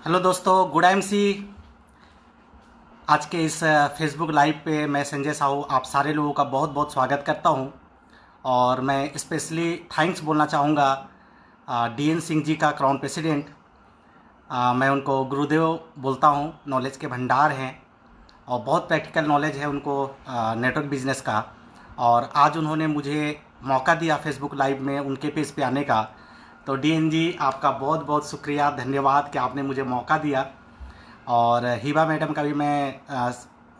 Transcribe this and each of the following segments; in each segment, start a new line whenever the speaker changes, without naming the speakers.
Hello दोस्तों, good MC. आज के इस फेसबुक लाइव पे मैं संजय साहू आप सारे लोगों का बहुत बहुत स्वागत करता हूं। और मैं स्पेशली थैंक्स बोलना चाहूँगा डीएन सिंह जी का, क्राउन प्रेसिडेंट। मैं उनको गुरुदेव बोलता हूं। नॉलेज के भंडार हैं और बहुत प्रैक्टिकल नॉलेज है उनको नेटवर्क बिजनेस का। और आज उन्होंने मुझे मौका दिया फेसबुक लाइव में उनके पेज पे आने का। तो डीएन जी, आपका बहुत बहुत शुक्रिया, धन्यवाद कि आपने मुझे मौका दिया। और हिबा मैडम का भी मैं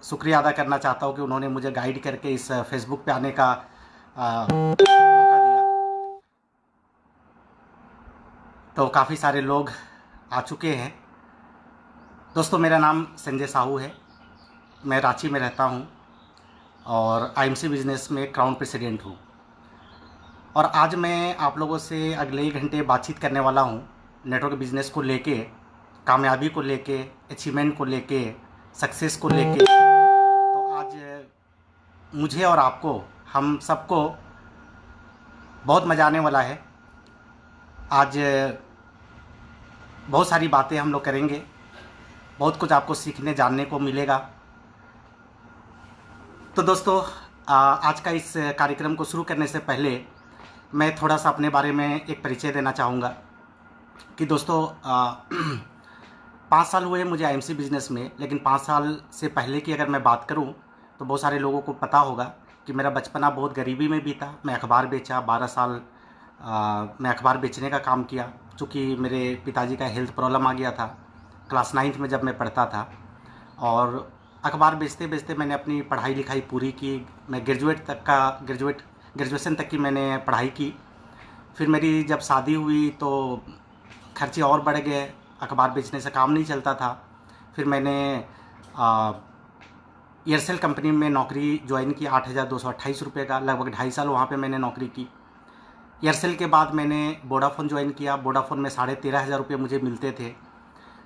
शुक्रिया अदा करना चाहता हूँ कि उन्होंने मुझे गाइड करके इस फेसबुक पे आने का मौका दिया। तो काफ़ी सारे लोग आ चुके हैं। दोस्तों, मेरा नाम संजय साहू है। मैं रांची में रहता हूँ और आईएमसी बिजनेस में क्राउन प्रेसिडेंट हूँ। और आज मैं आप लोगों से अगले 1 घंटे बातचीत करने वाला हूँ नेटवर्क बिजनेस को लेके, कामयाबी को लेके, अचीवमेंट को लेके, सक्सेस को लेके। तो आज मुझे और आपको, हम सबको बहुत मज़ा आने वाला है। आज बहुत सारी बातें हम लोग करेंगे, बहुत कुछ आपको सीखने जानने को मिलेगा। तो दोस्तों, आज का इस कार्यक्रम को शुरू करने से पहले मैं थोड़ा सा अपने बारे में एक परिचय देना चाहूँगा कि दोस्तों 5 साल हुए मुझे आईएमसी बिजनेस में। लेकिन 5 साल से पहले की अगर मैं बात करूं तो बहुत सारे लोगों को पता होगा कि मेरा बचपना बहुत गरीबी में बीता। मैं अखबार बेचा, 12 साल मैं अखबार बेचने का काम किया। चूँकि मेरे पिताजी का हेल्थ प्रॉब्लम आ गया था क्लास 9th में जब मैं पढ़ता था। और अखबार बेचते बेचते मैंने अपनी पढ़ाई लिखाई पूरी की। मैं ग्रेजुएशन तक की मैंने पढ़ाई की। फिर मेरी जब शादी हुई तो खर्चे और बढ़ गए, अखबार बेचने से काम नहीं चलता था। फिर मैंने एयरसेल कंपनी में नौकरी ज्वाइन की, 8,228 रुपये का, लगभग 2.5 साल वहाँ पे मैंने नौकरी की। एयरसेल के बाद मैंने वोडाफोन ज्वाइन किया। वोडाफोन में 13,500 रुपये मुझे मिलते थे।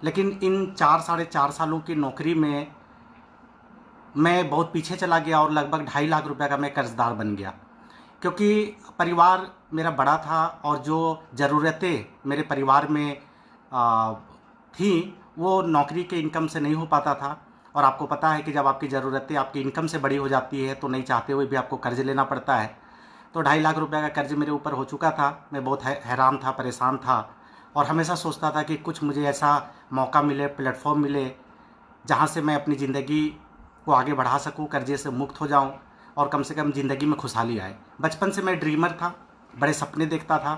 लेकिन इन 4 साढ़े 4 सालों की नौकरी में मैं बहुत पीछे चला गया और लगभग 2.5 लाख रुपये का मैं कर्जदार बन गया। क्योंकि परिवार मेरा बड़ा था और जो ज़रूरतें मेरे परिवार में थी वो नौकरी के इनकम से नहीं हो पाता था। और आपको पता है कि जब आपकी ज़रूरतें आपकी इनकम से बड़ी हो जाती है तो नहीं चाहते हुए भी आपको कर्ज लेना पड़ता है। तो 2.5 लाख रुपये का कर्ज मेरे ऊपर हो चुका था। मैं बहुत हैरान था, परेशान था और हमेशा सोचता था कि कुछ मुझे ऐसा मौका मिले, प्लेटफॉर्म मिले जहाँ से मैं अपनी ज़िंदगी को आगे बढ़ा सकूँ, कर्जे से मुक्त हो जाऊँ और कम से कम ज़िंदगी में खुशहाली आए। बचपन से मैं ड्रीमर था, बड़े सपने देखता था,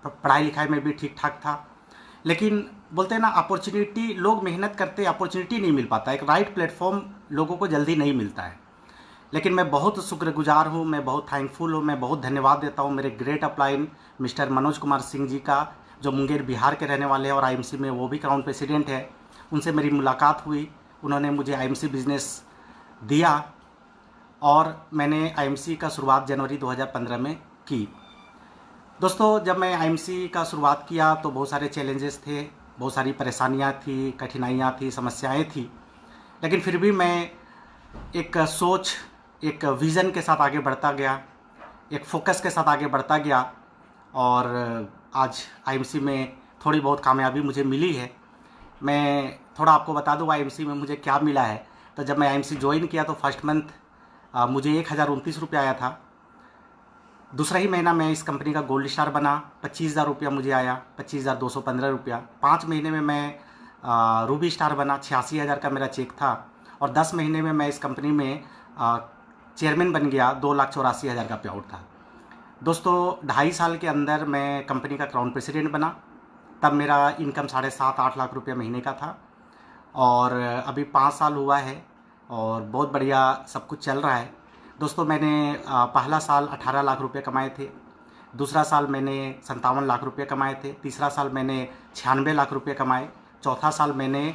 पढ़ाई लिखाई में भी ठीक ठाक था। लेकिन बोलते हैं ना, अपॉर्चुनिटी, लोग मेहनत करते, अपॉर्चुनिटी नहीं मिल पाता। एक राइट प्लेटफॉर्म लोगों को जल्दी नहीं मिलता है। लेकिन मैं बहुत शुक्रगुजार हूँ, मैं बहुत थैंकफुल हूँ, मैं बहुत धन्यवाद देता हूँ मेरे great upline mister Manoj Kumar Singh ji का, जो मुंगेर बिहार के रहने वाले हैं और आईएमसी में वो भी क्राउन प्रेसिडेंट है। उनसे मेरी मुलाकात हुई, उन्होंने मुझे आईएमसी बिजनेस दिया और मैंने आईएमसी का शुरुआत जनवरी 2015 में की। दोस्तों, जब मैं आईएमसी का शुरुआत किया तो बहुत सारे चैलेंजेस थे, बहुत सारी परेशानियां थी, कठिनाइयां थी, समस्याएं थी। लेकिन फिर भी मैं एक सोच, एक विज़न के साथ आगे बढ़ता गया, एक फोकस के साथ आगे बढ़ता गया और आज आईएमसी में थोड़ी बहुत कामयाबी मुझे मिली है। मैं थोड़ा आपको बता दूँ आईएमसी में मुझे क्या मिला है। तो जब मैं आईएमसी ज्वाइन किया तो फर्स्ट मंथ मुझे 1,029 रुपये आया था। दूसरा ही महीना मैं इस कंपनी का गोल्ड स्टार बना, 25,000 रुपया मुझे आया, 25,215 रुपया। 5 महीने में मैं रूबी स्टार बना, 86,000 का मेरा चेक था। और 10 महीने में मैं इस कंपनी में चेयरमैन बन गया, 2,84,000 का पे आउट था। दोस्तों, 2.5 साल के अंदर मैं कंपनी का क्राउन प्रेसिडेंट बना। तब मेरा इनकम 7.5-8 लाख रुपये महीने का था। और अभी 5 साल हुआ है और बहुत बढ़िया सब कुछ चल रहा है। दोस्तों, मैंने पहला साल 18 लाख रुपए कमाए थे, दूसरा साल मैंने 57 लाख रुपए कमाए थे, तीसरा साल मैंने 96 लाख रुपए कमाए, चौथा साल मैंने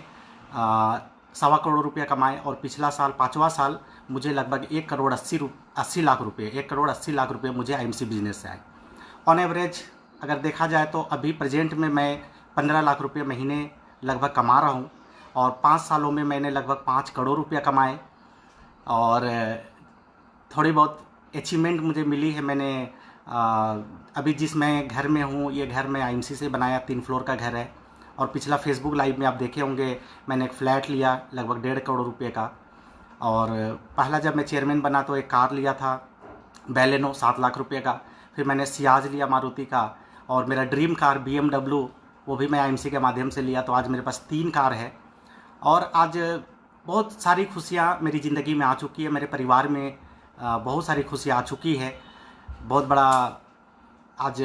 1.25 करोड़ रुपये कमाए और पिछला साल 5वां साल मुझे लगभग 1,80,80,00,000 रुपये मुझे आईएमसी बिजनेस से आए। ऑन एवरेज अगर देखा जाए तो अभी प्रेजेंट में मैं 15 लाख रुपये महीने लगभग कमा रहा हूँ और 5 सालों में मैंने लगभग 5 करोड़ रुपया कमाए। और थोड़ी बहुत अचीवमेंट मुझे मिली है। मैंने अभी जिस मैं घर में हूँ, ये घर मैं आईएमसी से बनाया, 3 फ्लोर का घर है और पिछला फेसबुक लाइव में आप देखे होंगे, मैंने एक फ्लैट लिया लगभग 1.5 करोड़ रुपए का। और पहला जब मैं चेयरमैन बना तो एक कार लिया था बैलेनो 7 लाख रुपए का। फिर मैंने सियाज लिया मारुति का, और मेरा ड्रीम कार BMW वो भी मैं IMC के माध्यम से लिया। तो आज मेरे पास 3 कार है, और आज बहुत सारी खुशियाँ मेरी ज़िंदगी में आ चुकी है, मेरे परिवार में बहुत सारी खुशियाँ आ चुकी है। बहुत बड़ा आज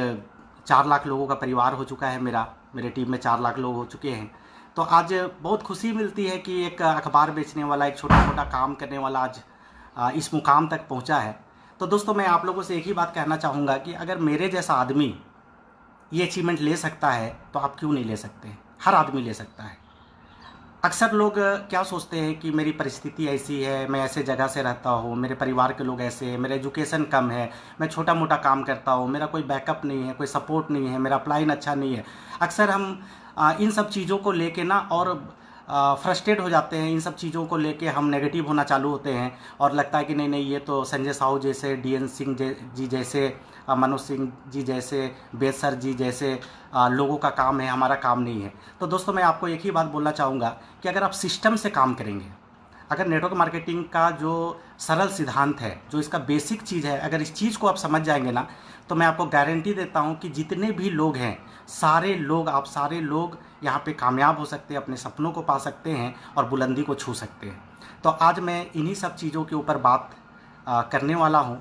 4 लाख लोगों का परिवार हो चुका है मेरे टीम में 4 लाख लोग हो चुके हैं। तो आज बहुत खुशी मिलती है कि एक अखबार बेचने वाला, एक छोटा मोटा काम करने वाला आज इस मुकाम तक पहुंचा है। तो दोस्तों, मैं आप लोगों से एक ही बात कहना चाहूँगा कि अगर मेरे जैसा आदमी ये अचीवमेंट ले सकता है तो आप क्यों नहीं ले सकते? हर आदमी ले सकता है। अक्सर लोग क्या सोचते हैं कि मेरी परिस्थिति ऐसी है, मैं ऐसे जगह से रहता हूँ, मेरे परिवार के लोग ऐसे हैं, मेरा एजुकेशन कम है, मैं छोटा मोटा काम करता हूँ, मेरा कोई बैकअप नहीं है, कोई सपोर्ट नहीं है, मेरा अपलाइन अच्छा नहीं है। अक्सर हम इन सब चीज़ों को लेके ना और फ्रस्ट्रेट हो जाते हैं। इन सब चीज़ों को लेके हम नेगेटिव होना चालू होते हैं, और लगता है कि नहीं ये तो संजय साहू जैसे, DN सिंह जी जैसे, मनोज सिंह जी जैसे, बेद सर जी जैसे लोगों का काम है, हमारा काम नहीं है। तो दोस्तों, मैं आपको एक ही बात बोलना चाहूँगा कि अगर आप सिस्टम से काम करेंगे, अगर नेटवर्क मार्केटिंग का जो सरल सिद्धांत है, जो इसका बेसिक चीज़ है, अगर इस चीज़ को आप समझ जाएंगे ना, तो मैं आपको गारंटी देता हूँ कि जितने भी लोग हैं, आप सारे लोग यहाँ पे कामयाब हो सकते हैं, अपने सपनों को पा सकते हैं और बुलंदी को छू सकते हैं। तो आज मैं इन्हीं सब चीज़ों के ऊपर बात करने वाला हूँ।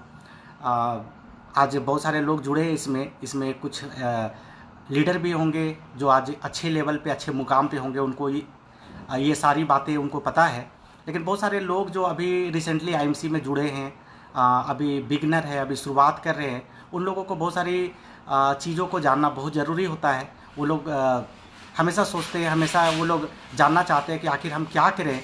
आज बहुत सारे लोग जुड़े हैं इसमें कुछ लीडर भी होंगे जो आज अच्छे लेवल पे, अच्छे मुकाम पे होंगे, उनको ये सारी बातें उनको पता है। लेकिन बहुत सारे लोग जो अभी रिसेंटली IMC में जुड़े हैं, अभी बिगनर है, अभी शुरुआत कर रहे हैं, उन लोगों को बहुत सारी चीज़ों को जानना बहुत ज़रूरी होता है। वो लोग हमेशा सोचते हैं, हमेशा वो लोग जानना चाहते हैं कि आखिर हम क्या करें,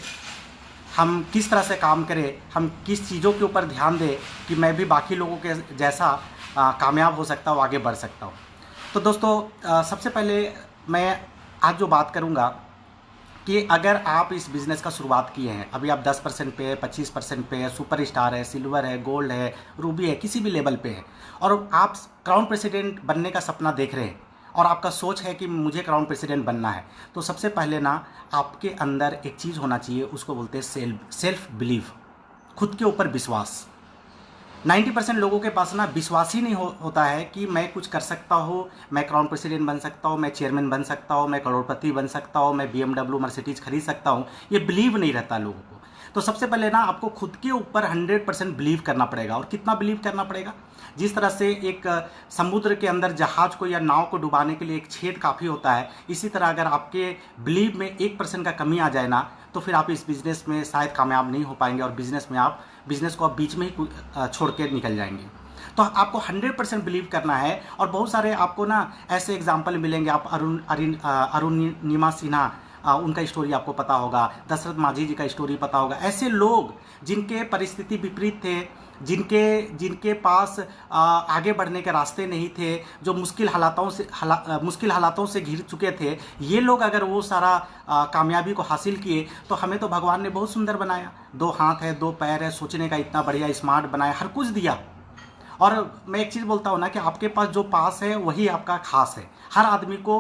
हम किस तरह से काम करें, हम किस चीज़ों के ऊपर ध्यान दें कि मैं भी बाकी लोगों के जैसा कामयाब हो सकता हूँ, आगे बढ़ सकता हूँ। तो दोस्तों, सबसे पहले मैं आज जो बात करूँगा कि अगर आप इस बिज़नेस का शुरुआत किए हैं, अभी आप 10% पे, 25% पे, सुपर स्टार है, सिल्वर है, गोल्ड है, रूबी है, किसी भी लेवल पे है, और आप क्राउन प्रेसिडेंट बनने का सपना देख रहे हैं और आपका सोच है कि मुझे क्राउन प्रेसिडेंट बनना है, तो सबसे पहले ना आपके अंदर एक चीज़ होना चाहिए, उसको बोलते हैं सेल्फ बिलीव, खुद के ऊपर विश्वास। 90% लोगों के पास ना विश्वास ही नहीं होता है कि मैं कुछ कर सकता हूँ, मैं क्राउन प्रेसिडेंट बन सकता हूँ, मैं चेयरमैन बन सकता हूँ, मैं करोड़पति बन सकता हूँ, मैं BMW मर्सिडीज खरीद सकता हूँ। ये बिलीव नहीं रहता लोगों को। तो सबसे पहले ना आपको खुद के ऊपर 100% बिलीव करना पड़ेगा। और कितना बिलीव करना पड़ेगा? जिस तरह से एक समुद्र के अंदर जहाज को या नाव को डुबाने के लिए एक छेद काफ़ी होता है, इसी तरह अगर आपके बिलीव में 1% का कमी आ जाए ना, तो फिर आप इस बिज़नेस में शायद कामयाब नहीं हो पाएंगे, और बिज़नेस को आप बीच में ही छोड़ के निकल जाएंगे। तो आपको 100% बिलीव करना है। और बहुत सारे आपको ना ऐसे एग्जाम्पल मिलेंगे। आप अरुणिमा सिन्हा, उनका स्टोरी आपको पता होगा, दशरथ माझी जी का स्टोरी पता होगा। ऐसे लोग जिनके परिस्थिति विपरीत थे, जिनके पास आगे बढ़ने के रास्ते नहीं थे, जो मुश्किल हालातों से घिर चुके थे, ये लोग अगर वो सारा कामयाबी को हासिल किए, तो हमें तो भगवान ने बहुत सुंदर बनाया। 2 हाथ है, 2 पैर है, सोचने का इतना बढ़िया स्मार्ट बनाया, हर कुछ दिया। और मैं एक चीज़ बोलता हूँ ना कि आपके पास जो पास है वही आपका खास है। हर आदमी को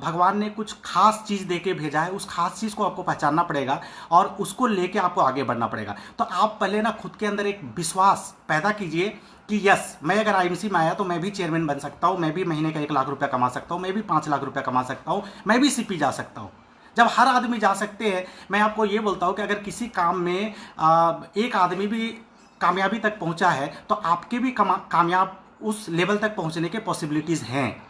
भगवान ने कुछ खास चीज़ दे के भेजा है, उस खास चीज़ को आपको पहचानना पड़ेगा और उसको लेके आपको आगे बढ़ना पड़ेगा। तो आप पहले ना खुद के अंदर एक विश्वास पैदा कीजिए कि यस, मैं अगर IMC में आया तो मैं भी चेयरमैन बन सकता हूँ, मैं भी महीने का 1 लाख रुपया कमा सकता हूँ, मैं भी 5 लाख रुपया कमा सकता हूँ, मैं भी CP जा सकता हूँ। जब हर आदमी जा सकते हैं, मैं आपको ये बोलता हूँ कि अगर किसी काम में एक आदमी भी कामयाबी तक पहुंचा है, तो आपके भी कामयाब उस लेवल तक पहुंचने के पॉसिबिलिटीज़ हैं।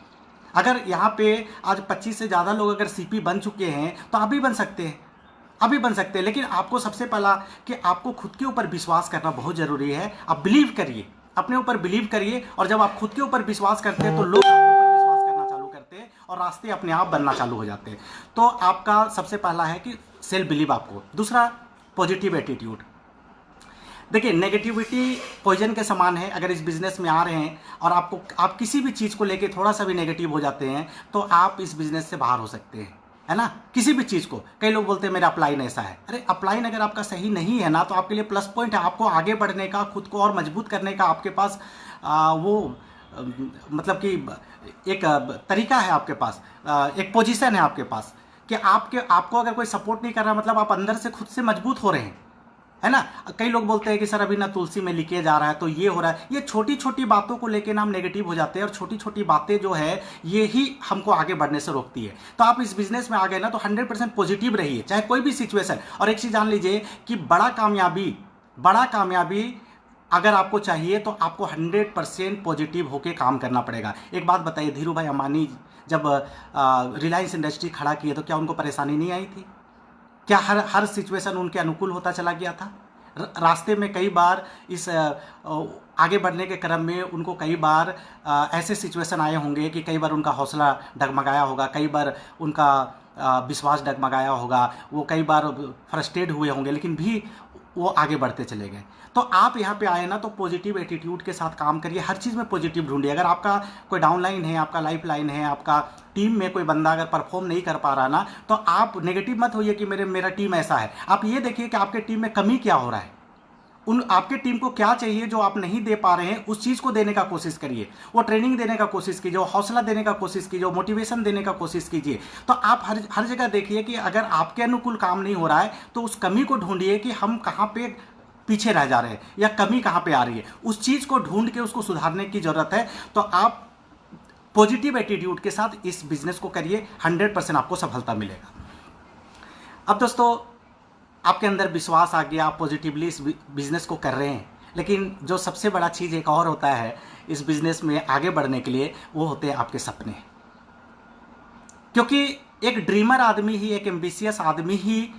अगर यहाँ पे आज 25 से ज़्यादा लोग अगर CP बन चुके हैं, तो आप भी बन सकते हैं, लेकिन आपको सबसे पहला कि आपको खुद के ऊपर विश्वास करना बहुत ज़रूरी है। आप बिलीव करिए, अपने ऊपर बिलीव करिए, और जब आप खुद के ऊपर विश्वास करते हैं तो लोग आपके ऊपर विश्वास करना चालू करते हैं और रास्ते अपने आप बनना चालू हो जाते हैं। तो आपका सबसे पहला है कि सेल्फ बिलीव आपको। दूसरा, पॉजिटिव एटीट्यूड। देखिए, नेगेटिविटी पॉइजन के समान है। अगर इस बिज़नेस में आ रहे हैं और आप किसी भी चीज़ को लेके थोड़ा सा भी नेगेटिव हो जाते हैं, तो आप इस बिज़नेस से बाहर हो सकते हैं, है ना। किसी भी चीज़ को, कई लोग बोलते हैं मेरा अपलाइन ऐसा है। अरे अपलाइन अगर आपका सही नहीं है ना, तो आपके लिए प्लस पॉइंट है। आपको आगे बढ़ने का, खुद को और मजबूत करने का आपके पास वो मतलब कि एक तरीका है आपके पास, एक पोजीशन है आपके पास कि आपको अगर कोई सपोर्ट नहीं कर रहा, मतलब आप अंदर से खुद से मजबूत हो रहे हैं, है ना। कई लोग बोलते हैं कि सर अभी ना तुलसी में लीकेज आ रहा है, तो ये हो रहा है। ये छोटी छोटी बातों को लेकर ना हम नेगेटिव हो जाते हैं, और छोटी छोटी बातें जो है ये ही हमको आगे बढ़ने से रोकती है। तो आप इस बिजनेस में आ गए ना, तो 100% पॉजिटिव रहिए, चाहे कोई भी सिचुएशन। और एक चीज़ जान लीजिए कि बड़ा कामयाबी अगर आपको चाहिए तो आपको 100% पॉजिटिव होकर काम करना पड़ेगा। एक बात बताइए, धीरू भाई अंबानी जब रिलायंस इंडस्ट्री खड़ा किए तो क्या उनको परेशानी नहीं आई थी? क्या हर सिचुएशन उनके अनुकूल होता चला गया था? रास्ते में कई बार इस आगे बढ़ने के क्रम में उनको कई बार ऐसे सिचुएशन आए होंगे कि कई बार उनका हौसला डगमगाया होगा, कई बार उनका विश्वास डगमगाया होगा, वो कई बार फ्रस्ट्रेट हुए होंगे, लेकिन भी वो आगे बढ़ते चले गए। तो आप यहाँ पे आए ना, तो पॉजिटिव एटीट्यूड के साथ काम करिए, हर चीज़ में पॉजिटिव ढूंढिए। अगर आपका कोई डाउन लाइन है, आपका लाइफ लाइन है, आपका टीम में कोई बंदा अगर परफॉर्म नहीं कर पा रहा ना, तो आप नेगेटिव मत होइए कि मेरा टीम ऐसा है। आप ये देखिए कि आपके टीम में कमी क्या हो रहा है, आपके टीम को क्या चाहिए जो आप नहीं दे पा रहे हैं, उस चीज़ को देने का कोशिश करिए। वो ट्रेनिंग देने का कोशिश कीजिए, वो हौसला देने का कोशिश कीजिए, वो मोटिवेशन देने का कोशिश कीजिए। तो आप हर जगह देखिए कि अगर आपके अनुकूल काम नहीं हो रहा है तो उस कमी को ढूंढिए कि हम कहाँ पे पीछे रह जा रहे हैं या कमी कहाँ पे आ रही है, उस चीज़ को ढूंढ के उसको सुधारने की ज़रूरत है। तो आप पॉजिटिव एटीट्यूड के साथ इस बिजनेस को करिए, 100% आपको सफलता मिलेगा। अब दोस्तों, आपके अंदर विश्वास आ गया, आप पॉजिटिवली इस बिजनेस को कर रहे हैं, लेकिन जो सबसे बड़ा चीज़ एक और होता है इस बिजनेस में आगे बढ़ने के लिए, वो होते हैं आपके सपने। क्योंकि एक ड्रीमर आदमी ही, एक एम्बिशियस आदमी ही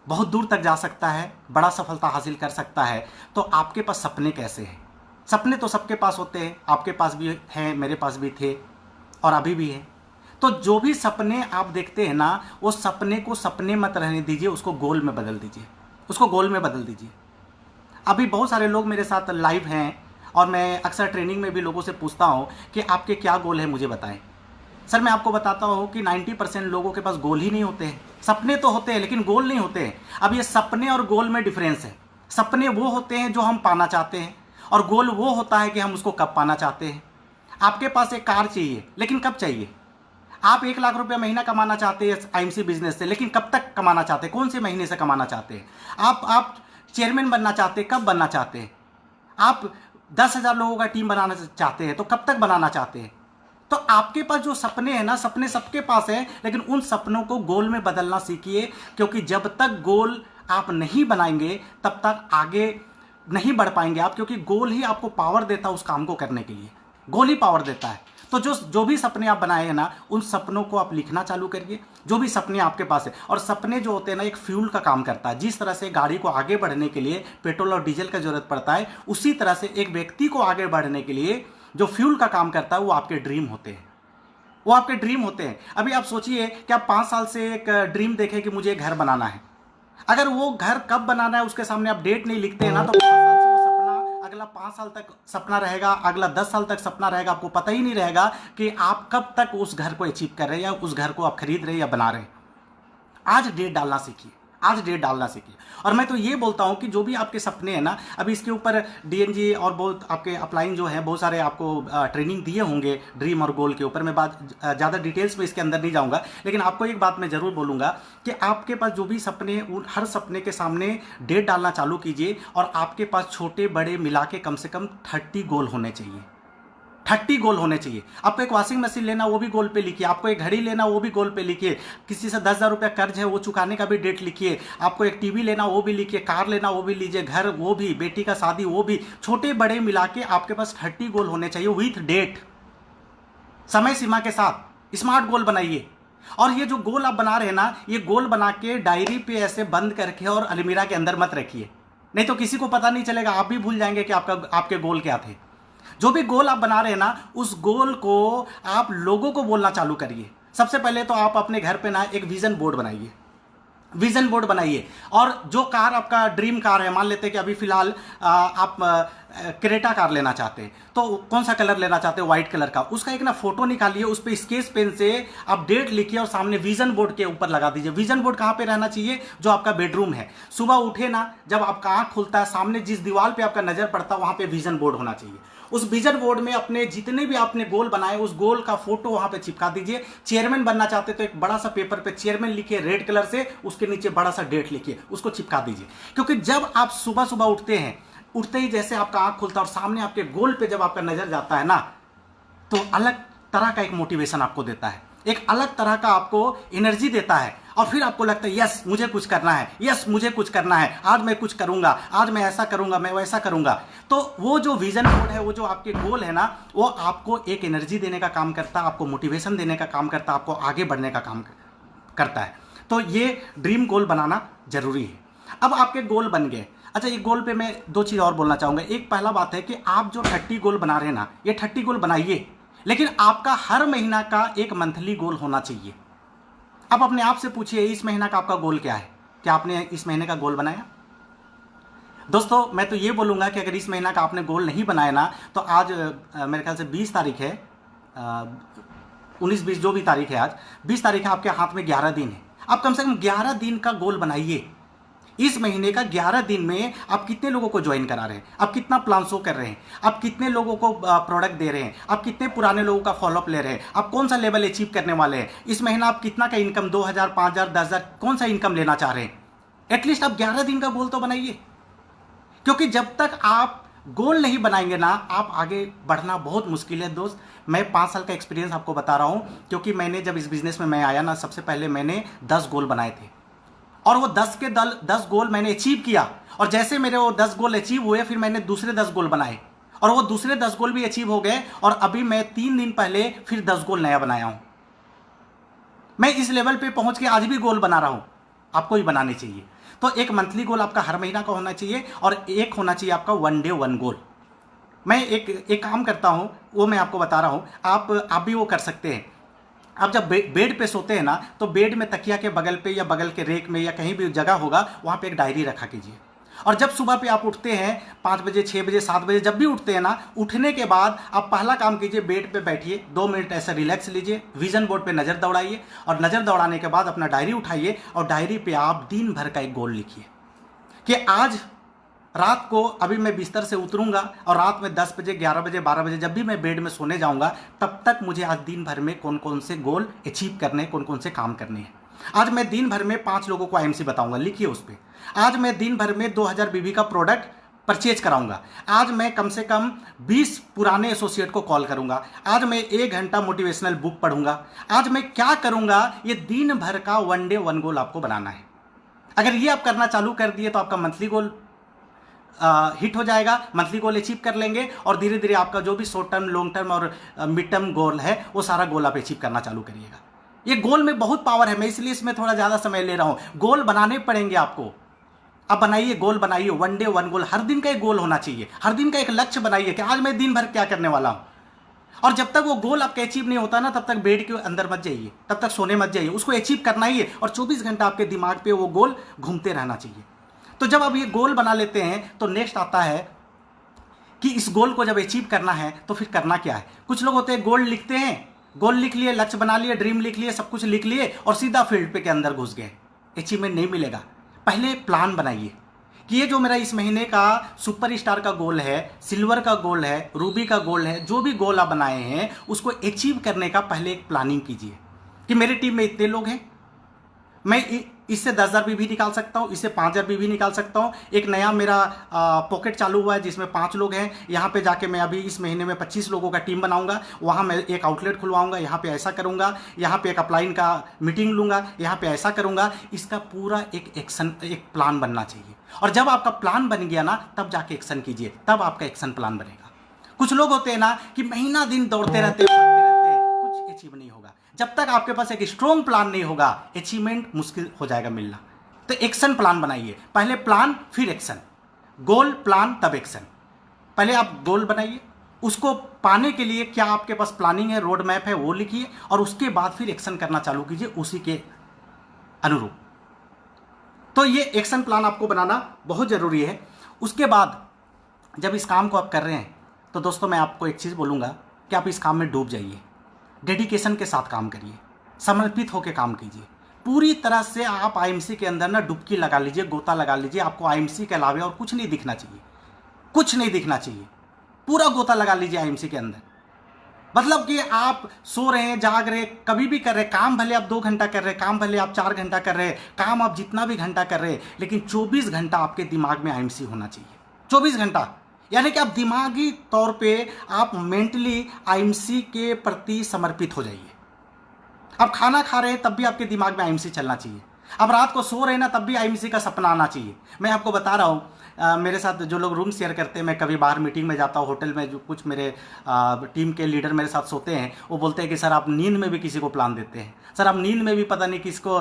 बहुत दूर तक जा सकता है, बड़ा सफलता हासिल कर सकता है। तो आपके पास सपने कैसे हैं? सपने तो सबके पास होते हैं, आपके पास भी हैं, मेरे पास भी थे और अभी भी हैं। तो जो भी सपने आप देखते हैं ना, वो सपने को सपने मत रहने दीजिए, उसको गोल में बदल दीजिए, उसको गोल में बदल दीजिए। अभी बहुत सारे लोग मेरे साथ लाइव हैं और मैं अक्सर ट्रेनिंग में भी लोगों से पूछता हूँ कि आपके क्या गोल है, मुझे बताएं। सर मैं आपको बताता हूँ कि 90% लोगों के पास गोल ही नहीं होते हैं। सपने तो होते हैं लेकिन गोल नहीं होते हैं। अब ये सपने और गोल में डिफरेंस है। सपने वो होते हैं जो हम पाना चाहते हैं, और गोल वो होता है कि हम उसको कब पाना चाहते हैं। आपके पास एक कार चाहिए, लेकिन कब चाहिए? आप 1 लाख रुपया महीना कमाना चाहते हैं आईएमसी बिजनेस से, लेकिन कब तक कमाना चाहते हैं? कौन से महीने से कमाना चाहते हैं? आप चेयरमैन बनना चाहते हैं, कब बनना चाहते हैं? आप 10,000 लोगों का टीम बनाना चाहते हैं, तो कब तक बनाना चाहते हैं? तो आपके पास जो सपने हैं ना, सपने सबके पास हैं, लेकिन उन सपनों को गोल में बदलना सीखिए। क्योंकि जब तक गोल आप नहीं बनाएंगे तब तक आगे नहीं बढ़ पाएंगे आप, क्योंकि गोल ही आपको पावर देता है उस काम को करने के लिए, गोल ही पावर देता है। तो जो भी सपने आप बनाए हैं ना, उन सपनों को आप लिखना चालू करिए, जो भी सपने आपके पास है। और सपने जो होते हैं ना, एक फ्यूल का काम करता है। जिस तरह से गाड़ी को आगे बढ़ने के लिए पेट्रोल और डीजल का जरूरत पड़ता है, उसी तरह से एक व्यक्ति को आगे बढ़ने के लिए जो फ्यूल का काम करता है वो आपके ड्रीम होते हैं, वो आपके ड्रीम होते हैं। अभी आप सोचिए कि आप 5 साल से एक ड्रीम देखें कि मुझे घर बनाना है। अगर वो घर कब बनाना है उसके सामने आप डेट नहीं लिखते हैं ना, तो 5 साल से वो सपना अगला 5 साल तक सपना रहेगा, अगला 10 साल तक सपना रहेगा। आपको पता ही नहीं रहेगा कि आप कब तक उस घर को अचीव कर रहे हैं, या उस घर को आप खरीद रहे हैं या बना रहे हैं। आज डेट डालना सीखिए, आज डेट डालना सीखिए। और मैं तो ये बोलता हूँ कि जो भी आपके सपने हैं ना, अभी इसके ऊपर डीएनजी और बहुत आपके अपलाइन जो है, बहुत सारे आपको ट्रेनिंग दिए होंगे ड्रीम और गोल के ऊपर। मैं बात ज़्यादा डिटेल्स में इसके अंदर नहीं जाऊँगा, लेकिन आपको एक बात मैं ज़रूर बोलूँगा कि आपके पास जो भी सपने हैं, उन हर सपने के सामने डेट डालना चालू कीजिए। और आपके पास छोटे बड़े मिला के कम से कम 30 गोल होने चाहिए, 30 गोल होने चाहिए। आपको एक वॉशिंग मशीन लेना, वो भी गोल पे लिखिए। आपको एक घड़ी लेना, वो भी गोल पे लिखिए। किसी से 10,000 रुपया कर्ज है, वो चुकाने का भी डेट लिखिए। आपको एक टीवी लेना, वो भी लिखिए। कार लेना, वो भी लीजिए। घर, वो भी। बेटी का शादी, वो भी। छोटे बड़े मिला के आपके पास 30 गोल होने चाहिए विथ डेट, समय सीमा के साथ। स्मार्ट गोल बनाइए। और ये जो गोल आप बना रहे हैं ना, ये गोल बना के डायरी पे ऐसे बंद करके और अलमीरा के अंदर मत रखिए, नहीं तो किसी को पता नहीं चलेगा, आप भी भूल जाएंगे कि आपके गोल क्या थे। जो भी गोल आप बना रहे हैं ना, उस गोल को आप लोगों को बोलना चालू करिए। सबसे पहले तो आप अपने घर पे ना एक विजन बोर्ड बनाइए, विजन बोर्ड बनाइए। और जो कार आपका ड्रीम कार है, मान लेते हैं कि अभी फिलहाल आप क्रेटा कार लेना चाहते हैं, तो कौन सा कलर लेना चाहते हैं? व्हाइट कलर का। उसका एक ना फोटो निकालिए, उस पर स्केच पेन से आप डेट लिखिए और सामने विजन बोर्ड के ऊपर लगा दीजिए। विजन बोर्ड कहाँ पे रहना चाहिए? जो आपका बेडरूम है। सुबह उठे ना, जब आपका आँख खुलता है, सामने जिस दीवार पे आपका नजर पड़ता है, वहाँ पे विजन बोर्ड होना चाहिए। उस विजन बोर्ड में अपने जितने भी आपने गोल बनाए उस गोल का फोटो वहां पे चिपका दीजिए। चेयरमैन बनना चाहते तो एक बड़ा सा पेपर पे चेयरमैन लिखिए रेड कलर से, उसके नीचे बड़ा सा डेट लिखिए, उसको चिपका दीजिए। क्योंकि जब आप सुबह सुबह उठते हैं, उठते ही जैसे आपका आंख खुलता है और सामने आपके गोल पे जब आपका नजर जाता है ना, तो अलग तरह का एक मोटिवेशन आपको देता है, एक अलग तरह का आपको एनर्जी देता है, और फिर आपको लगता है यस मुझे कुछ करना है, यस मुझे कुछ करना है, आज मैं कुछ करूंगा, आज मैं ऐसा करूंगा, मैं वैसा करूंगा। तो वो जो विजन बोर्ड है, वो जो आपके गोल है ना, वो आपको एक एनर्जी देने का काम करता है, आपको मोटिवेशन देने का काम करता है, आपको आगे बढ़ने का काम करता है। तो ये ड्रीम गोल बनाना जरूरी है। अब आपके गोल बन गए। अच्छा, ये गोल पे मैं दो चीज़ और बोलना चाहूँगा। एक पहला बात है कि आप जो 30 गोल बना रहे हैं ना, ये 30 गोल बनाइए, लेकिन आपका हर महीना का एक मंथली गोल होना चाहिए। अब अपने आप से पूछिए इस महीना का आपका गोल क्या है? क्या आपने इस महीने का गोल बनाया? दोस्तों, मैं तो ये बोलूँगा कि अगर इस महीना का आपने गोल नहीं बनाया ना, तो आज मेरे ख्याल से 20 तारीख है, 19-20 जो भी तारीख है, आज 20 तारीख है, आपके हाथ में 11 दिन है। आप कम से कम 11 दिन का गोल बनाइए। इस महीने का 11 दिन में आप कितने लोगों को ज्वाइन करा रहे हैं, आप कितना प्लान शो कर रहे हैं, आप कितने लोगों को प्रोडक्ट दे रहे हैं, आप कितने पुराने लोगों का फॉलोअप ले रहे हैं, आप कौन सा लेवल अचीव करने वाले हैं, इस महीना आप कितना का इनकम, 2000, 5000, 10,000, कौन सा इनकम लेना चाह रहे हैं। एटलीस्ट आप 11 दिन का गोल तो बनाइए, क्योंकि जब तक आप गोल नहीं बनाएंगे ना, आप आगे बढ़ना बहुत मुश्किल है। दोस्त, मैं 5 साल का एक्सपीरियंस आपको बता रहा हूँ, क्योंकि मैंने जब इस बिजनेस में मैं आया ना, सबसे पहले मैंने 10 गोल बनाए थे, और वो 10 के 10 गोल मैंने अचीव किया। और जैसे मेरे वो 10 गोल अचीव हुए, फिर मैंने दूसरे 10 गोल बनाए, और वो दूसरे 10 गोल भी अचीव हो गए। और अभी मैं 3 दिन पहले फिर 10 गोल नया बनाया हूं। मैं इस लेवल पे पहुंच के आज भी गोल बना रहा हूं। आपको भी बनाने चाहिए। तो एक मंथली गोल आपका हर महीना का होना चाहिए, और एक होना चाहिए आपका 1 डे 1 गोल। मैं एक काम करता हूं, वो मैं आपको बता रहा हूं, आप भी वो कर सकते हैं। आप जब बेड पे सोते हैं ना, तो बेड में तकिया के बगल पे या बगल के रेक में या कहीं भी जगह होगा, वहाँ पे एक डायरी रखा कीजिए। और जब सुबह पे आप उठते हैं 5 बजे, 6 बजे, 7 बजे, जब भी उठते हैं ना, उठने के बाद आप पहला काम कीजिए, बेड पे बैठिए, 2 मिनट ऐसा रिलैक्स लीजिए, विजन बोर्ड पे नज़र दौड़ाइए, और नज़र दौड़ाने के बाद अपना डायरी उठाइए, और डायरी पे आप दिन भर का एक गोल लिखिए कि आज रात को, अभी मैं बिस्तर से उतरूंगा और रात में 10 बजे, 11 बजे, 12 बजे जब भी मैं बेड में सोने जाऊंगा, तब तक मुझे आज दिन भर में कौन कौन से गोल अचीव करने, कौन कौन से काम करने हैं। आज मैं दिन भर में 5 लोगों को IMC बताऊंगा, लिखिए उस पर। आज मैं दिन भर में 2000 BB का प्रोडक्ट परचेज कराऊंगा। आज मैं कम से कम 20 पुराने एसोसिएट को कॉल करूंगा। आज मैं 1 घंटा मोटिवेशनल बुक पढ़ूंगा। आज मैं क्या करूंगा, ये दिन भर का 1 डे 1 गोल आपको बनाना है। अगर ये आप करना चालू कर दिए तो आपका मंथली गोल हिट हो जाएगा, मंथली गोल अचीव कर लेंगे, और धीरे धीरे आपका जो भी शॉर्ट टर्म, लॉन्ग टर्म और मिड टर्म गोल है, वो सारा गोल आप अचीव करना चालू करिएगा। ये गोल में बहुत पावर है, मैं इसलिए इसमें थोड़ा ज़्यादा समय ले रहा हूँ। गोल बनाने पड़ेंगे आपको। अब बनाइए, गोल बनाइए, 1 डे 1 गोल, हर दिन का एक गोल होना चाहिए, हर दिन का एक लक्ष्य बनाइए कि आज मैं दिन भर क्या करने वाला हूँ। और जब तक वो गोल आपका अचीव नहीं होता ना, तब तक बेड के अंदर मत जाइए, तब तक सोने मत जाइए, उसको अचीव करना ही है, और 24 घंटा आपके दिमाग पे वो गोल घूमते रहना चाहिए। तो जब आप ये गोल बना लेते हैं, तो नेक्स्ट आता है कि इस गोल को जब अचीव करना है तो फिर करना क्या है। कुछ लोग होते हैं गोल लिखते हैं, गोल लिख लिए, लक्ष्य बना लिए, ड्रीम लिख लिए, सब कुछ लिख लिए, और सीधा फील्ड पे के अंदर घुस गए, अचीवमेंट नहीं मिलेगा। पहले प्लान बनाइए कि ये जो मेरा इस महीने का सुपर स्टार का गोल है, सिल्वर का गोल है, रूबी का गोल है, जो भी गोल आप बनाए हैं, उसको अचीव करने का पहले एक प्लानिंग कीजिए कि मेरी टीम में इतने लोग हैं, मैं इससे 10,000 BB निकाल सकता हूँ, इससे 5,000 BB निकाल सकता हूँ। एक नया मेरा पॉकेट चालू हुआ है जिसमें 5 लोग हैं, यहाँ पे जाके मैं अभी इस महीने में 25 लोगों का टीम बनाऊंगा, वहाँ मैं एक आउटलेट खुलवाऊंगा, यहाँ पे ऐसा करूँगा, यहाँ पे एक अपलाइन का मीटिंग लूँगा, यहाँ पे ऐसा करूँगा। इसका पूरा एक एक्शन, एक प्लान बनना चाहिए। और जब आपका प्लान बन गया ना, तब जाके एक्शन कीजिए, तब आपका एक्शन प्लान बनेगा। कुछ लोग होते हैं ना कि महीना दिन दौड़ते रहते, कुछ अचीव नहीं होगा। जब तक आपके पास एक स्ट्रॉन्ग प्लान नहीं होगा, अचीवमेंट मुश्किल हो जाएगा मिलना। तो एक्शन प्लान बनाइए, पहले प्लान फिर एक्शन, गोल प्लान तब एक्शन। पहले आप गोल बनाइए, उसको पाने के लिए क्या आपके पास प्लानिंग है, रोड मैप है, वो लिखिए, और उसके बाद फिर एक्शन करना चालू कीजिए उसी के अनुरूप। तो ये एक्शन प्लान आपको बनाना बहुत ज़रूरी है। उसके बाद जब इस काम को आप कर रहे हैं, तो दोस्तों मैं आपको एक चीज़ बोलूँगा कि आप इस काम में डूब जाइए, डेडिकेशन के साथ काम करिए, समर्पित होकर काम कीजिए। पूरी तरह से आप IMC के अंदर ना डुबकी लगा लीजिए, गोता लगा लीजिए। आपको IMC के अलावा और कुछ नहीं दिखना चाहिए, कुछ नहीं दिखना चाहिए। पूरा गोता लगा लीजिए आईएमसी के अंदर। मतलब कि आप सो रहे हैं, जाग रहे हैं, कभी भी कर रहे हैं काम, भले आप 2 घंटा कर रहे हैं काम, भले आप 4 घंटा कर रहे हैं काम, आप जितना भी घंटा कर रहे हैं, लेकिन 24 घंटा आपके दिमाग में आईएमसी होना चाहिए। 24 घंटा यानी कि आप दिमागी तौर पे आप मेंटली आईएमसी के प्रति समर्पित हो जाइए। आप खाना खा रहे हैं तब भी आपके दिमाग में आईएमसी चलना चाहिए। आप रात को सो रहे हैं ना तब भी आईएमसी का सपना आना चाहिए। मैं आपको बता रहा हूँ, मेरे साथ जो लोग रूम शेयर करते हैं, मैं कभी बाहर मीटिंग में जाता हूँ, होटल में जो कुछ मेरे टीम के लीडर मेरे साथ सोते हैं, वो बोलते हैं कि सर आप नींद में भी किसी को प्लान देते हैं, सर आप नींद में भी पता नहीं किसको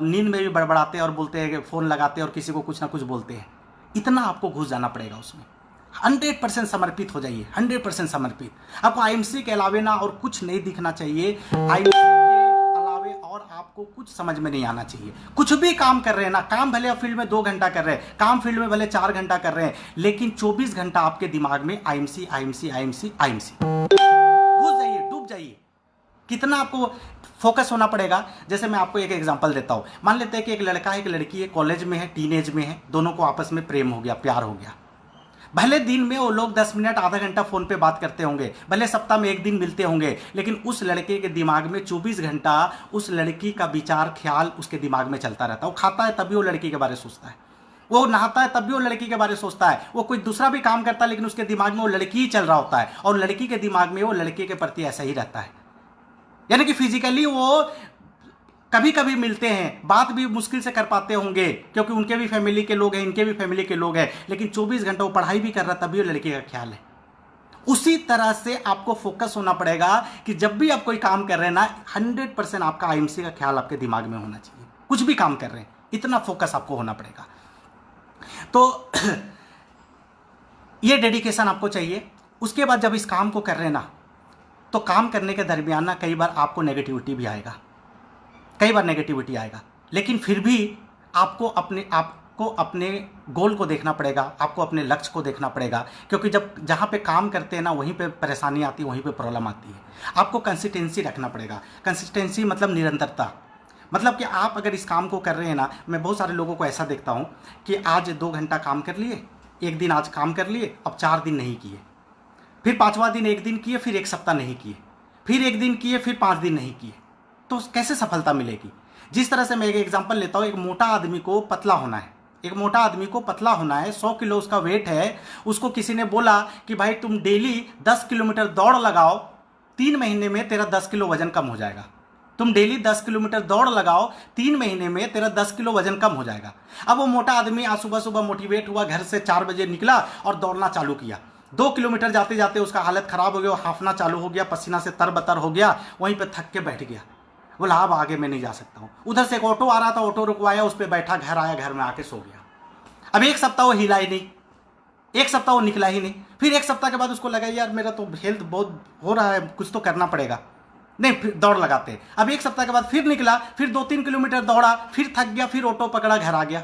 नींद में भी बड़बड़ाते हैं और बोलते हैं कि फ़ोन लगाते हैं और किसी को कुछ ना कुछ बोलते हैं। इतना आपको घुस जाना पड़ेगा उसमें। 100% समर्पित हो जाइए, 100% समर्पित। आपको आईएमसी के अलावे ना और कुछ नहीं दिखना चाहिए, आईएमसी के अलावे और आपको कुछ समझ में नहीं आना चाहिए। कुछ भी काम कर रहे हैं ना, काम भले आप फील्ड में 2 घंटा कर रहे हैं, काम फील्ड में भले 4 घंटा कर रहे हैं, लेकिन 24 घंटा आपके दिमाग में आईएमसी आईएमसी आईएमसी आईएमसी घुस जाइए, डूब जाइए। कितना आपको फोकस होना पड़ेगा। जैसे मैं आपको एक एग्जांपल देता हूं, मान लेते हैं कि एक लड़का है, एक लड़की है, कॉलेज में है, टीनेज में है, दोनों को आपस में प्रेम हो गया, प्यार हो गया। भले दिन में वो लोग 10 मिनट आधा घंटा फोन पे बात करते होंगे, भले सप्ताह में 1 दिन मिलते होंगे, लेकिन उस लड़के के दिमाग में 24 घंटा उस लड़की का विचार ख्याल उसके दिमाग में चलता रहता है। वो खाता है तब भी वो लड़की के बारे में सोचता है, वो नहाता है तब भी वो लड़की के बारे में सोचता है, वो कोई दूसरा भी काम करता है लेकिन उसके दिमाग में वो लड़की ही चल रहा होता है, और लड़की के दिमाग में वो लड़के के प्रति ऐसा ही रहता है। यानी कि फिजिकली वो कभी कभी मिलते हैं, बात भी मुश्किल से कर पाते होंगे क्योंकि उनके भी फैमिली के लोग हैं, इनके भी फैमिली के लोग हैं, लेकिन 24 घंटा वो पढ़ाई भी कर रहा तभी वो लड़के का ख्याल है। उसी तरह से आपको फोकस होना पड़ेगा कि जब भी आप कोई काम कर रहे हैं ना, 100% आपका आईएमसी का ख्याल आपके दिमाग में होना चाहिए। कुछ भी काम कर रहे हैं, इतना फोकस आपको होना पड़ेगा। तो ये डेडिकेशन आपको चाहिए। उसके बाद जब इस काम को कर रहे हैं ना, तो काम करने के दरमियान ना कई बार आपको नेगेटिविटी भी आएगा, कई बार नेगेटिविटी आएगा, लेकिन फिर भी आपको अपने गोल को देखना पड़ेगा, आपको अपने लक्ष्य को देखना पड़ेगा, क्योंकि जब जहाँ पे काम करते हैं ना वहीं पे परेशानी आती है, वहीं पे प्रॉब्लम आती है। आपको कंसिस्टेंसी रखना पड़ेगा। कंसिस्टेंसी मतलब निरंतरता। मतलब कि आप अगर इस काम को कर रहे हैं ना, मैं बहुत सारे लोगों को ऐसा देखता हूँ कि आज 2 घंटा काम कर लिए, एक दिन आज काम कर लिए, अब 4 दिन नहीं किए, फिर 5वां दिन 1 दिन किए, फिर 1 सप्ताह नहीं किए, फिर 1 दिन किए, फिर 5 दिन नहीं किए, तो कैसे सफलता मिलेगी। जिस तरह से मैं एक एग्जांपल लेता हूँ, एक मोटा आदमी को पतला होना है, एक मोटा आदमी को पतला होना है, 100 किलो उसका वेट है, उसको किसी ने बोला कि भाई तुम डेली 10 किलोमीटर दौड़ लगाओ, 3 महीने में तेरा 10 किलो वजन कम हो जाएगा। तुम डेली 10 किलोमीटर दौड़ लगाओ, 3 महीने में तेरा 10 किलो वजन कम हो जाएगा। अब वो मोटा आदमी आज सुबह सुबह मोटिवेट हुआ, घर से 4 बजे निकला और दौड़ना चालू किया। 2 किलोमीटर जाते जाते उसका हालत खराब हो गया, हाफना चालू हो गया, पसीना से तरबतर हो गया, वहीं पर थक के बैठ गया। बोला अब आगे मैं नहीं जा सकता हूँ। उधर से एक ऑटो आ रहा था, ऑटो रुकवाया, उस पर बैठा, घर आया, घर में आके सो गया। अब 1 सप्ताह वो हिला ही नहीं, 1 सप्ताह वो निकला ही नहीं। फिर 1 सप्ताह के बाद उसको लगा यार मेरा तो हेल्थ बहुत हो रहा है, कुछ तो करना पड़ेगा, नहीं फिर दौड़ लगाते। अब 1 सप्ताह के बाद फिर निकला, फिर 2-3 किलोमीटर दौड़ा, फिर थक गया, फिर ऑटो पकड़ा, घर आ गया।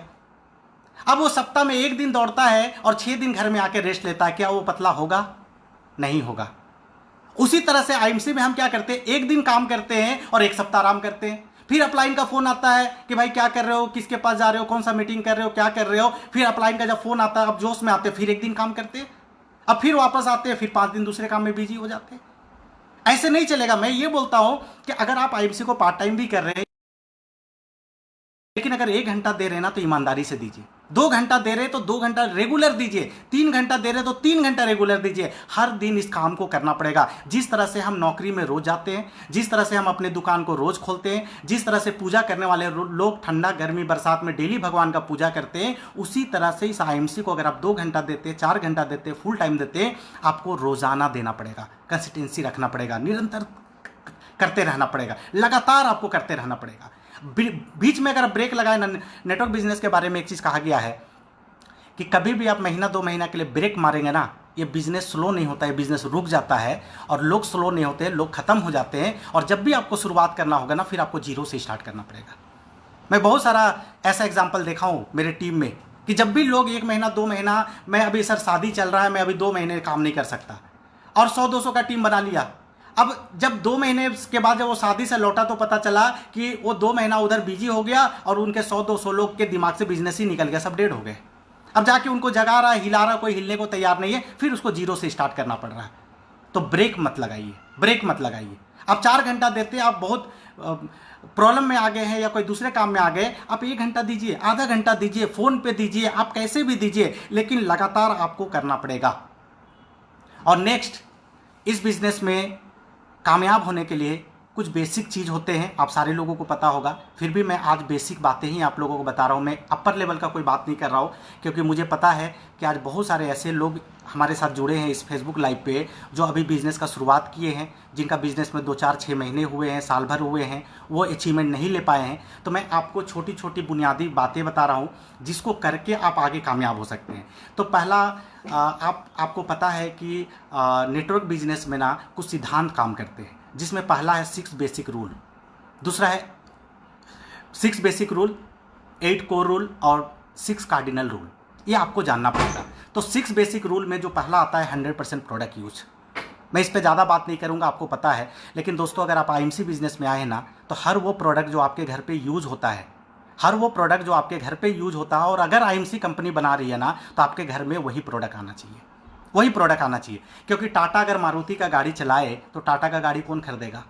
अब वो सप्ताह में 1 दिन दौड़ता है और 6 दिन घर में आके रेस्ट लेता है, क्या वो पतला होगा? नहीं होगा। उसी तरह से आईएमसी में हम क्या करते हैं, 1 दिन काम करते हैं और 1 सप्ताह आराम करते हैं। फिर अपलाइन का फोन आता है कि भाई क्या कर रहे हो, किसके पास जा रहे हो, कौन सा मीटिंग कर रहे हो, क्या कर रहे हो। फिर अपलाइन का जब फोन आता है, अब जोश में आते हैं, फिर 1 दिन काम करते हैं, अब फिर वापस आते हैं, फिर 5 दिन दूसरे काम में बिजी हो जाते हैं। ऐसे नहीं चलेगा। मैं ये बोलता हूं कि अगर आप आईएमसी को पार्ट टाइम भी कर रहे हैं, लेकिन अगर 1 घंटा दे रहे हैं ना तो ईमानदारी से दीजिए, 2 घंटा दे रहे तो 2 घंटा रेगुलर दीजिए, 3 घंटा दे रहे तो 3 घंटा रेगुलर दीजिए। हर दिन इस काम को करना पड़ेगा। जिस तरह से हम नौकरी में रोज जाते हैं, जिस तरह से हम अपने दुकान को रोज खोलते हैं, जिस तरह से पूजा करने वाले लोग ठंडा गर्मी बरसात में डेली भगवान का पूजा करते हैं, उसी तरह से इस आईएमसी को अगर आप 2 घंटा देते, 4 घंटा देते, फुल टाइम देते, आपको रोजाना देना पड़ेगा, कंसिस्टेंसी रखना पड़ेगा, निरंतर करते रहना पड़ेगा, लगातार आपको करते रहना पड़ेगा। बीच में अगर ब्रेक लगाए ना, नेटवर्क बिजनेस के बारे में एक चीज़ कहा गया है कि कभी भी आप महीना 2 महीना के लिए ब्रेक मारेंगे ना, ये बिजनेस स्लो नहीं होता है, बिजनेस रुक जाता है, और लोग स्लो नहीं होते, लोग खत्म हो जाते हैं। और जब भी आपको शुरुआत करना होगा ना, फिर आपको जीरो से स्टार्ट करना पड़ेगा। मैं बहुत सारा ऐसा एग्जाम्पल देखा हूँ मेरे टीम में कि जब भी लोग 1 महीना 2 महीना, मैं अभी सर शादी चल रहा है, मैं अभी 2 महीने काम नहीं कर सकता, और 100-200 का टीम बना लिया। अब जब 2 महीने के बाद जब वो शादी से लौटा तो पता चला कि वो 2 महीना उधर बिजी हो गया और उनके 100-200 लोग के दिमाग से बिजनेस ही निकल गया, सब डेड हो गए। अब जाके उनको जगा रहा है, हिला रहा है, कोई हिलने को तैयार नहीं है, फिर उसको जीरो से स्टार्ट करना पड़ रहा है। तो ब्रेक मत लगाइए, ब्रेक मत लगाइए। आप 4 घंटा देते हैं, आप बहुत प्रॉब्लम में आ गए हैं या कोई दूसरे काम में आ गए, आप 1 घंटा दीजिए, आधा घंटा दीजिए, फ़ोन पे दीजिए, आप कैसे भी दीजिए, लेकिन लगातार आपको करना पड़ेगा। और नेक्स्ट, इस बिजनेस में कामयाब होने के लिए कुछ बेसिक चीज़ होते हैं, आप सारे लोगों को पता होगा, फिर भी मैं आज बेसिक बातें ही आप लोगों को बता रहा हूँ। मैं अपर लेवल का कोई बात नहीं कर रहा हूँ, क्योंकि मुझे पता है कि आज बहुत सारे ऐसे लोग हमारे साथ जुड़े हैं इस फेसबुक लाइव पे, जो अभी बिज़नेस का शुरुआत किए हैं, जिनका बिज़नेस में 2, 4, 6 महीने हुए हैं, साल भर हुए हैं, वो अचीवमेंट नहीं ले पाए हैं। तो मैं आपको छोटी छोटी बुनियादी बातें बता रहा हूँ, जिसको करके आप आगे कामयाब हो सकते हैं। तो पहला, आपको पता है कि नेटवर्क बिजनेस में ना कुछ सिद्धांत काम करते हैं, जिसमें पहला है 6 बेसिक रूल, दूसरा है 6 बेसिक रूल, 8 कोर रूल और 6 कार्डिनल रूल। ये आपको जानना पड़ेगा। तो 6 बेसिक रूल में जो पहला आता है 100% प्रोडक्ट यूज। मैं इस पे ज़्यादा बात नहीं करूँगा, आपको पता है। लेकिन दोस्तों, अगर आप आईएमसी बिजनेस में आए हैं ना, तो हर वो प्रोडक्ट जो आपके घर पे यूज होता है, हर वो प्रोडक्ट जो आपके घर पे यूज होता है, और अगर आईएमसी कंपनी बना रही है ना, तो आपके घर में वही प्रोडक्ट आना चाहिए, वही प्रोडक्ट आना चाहिए। क्योंकि टाटा अगर मारुति का गाड़ी चलाए तो टाटा का गाड़ी कौन खरीदेगा?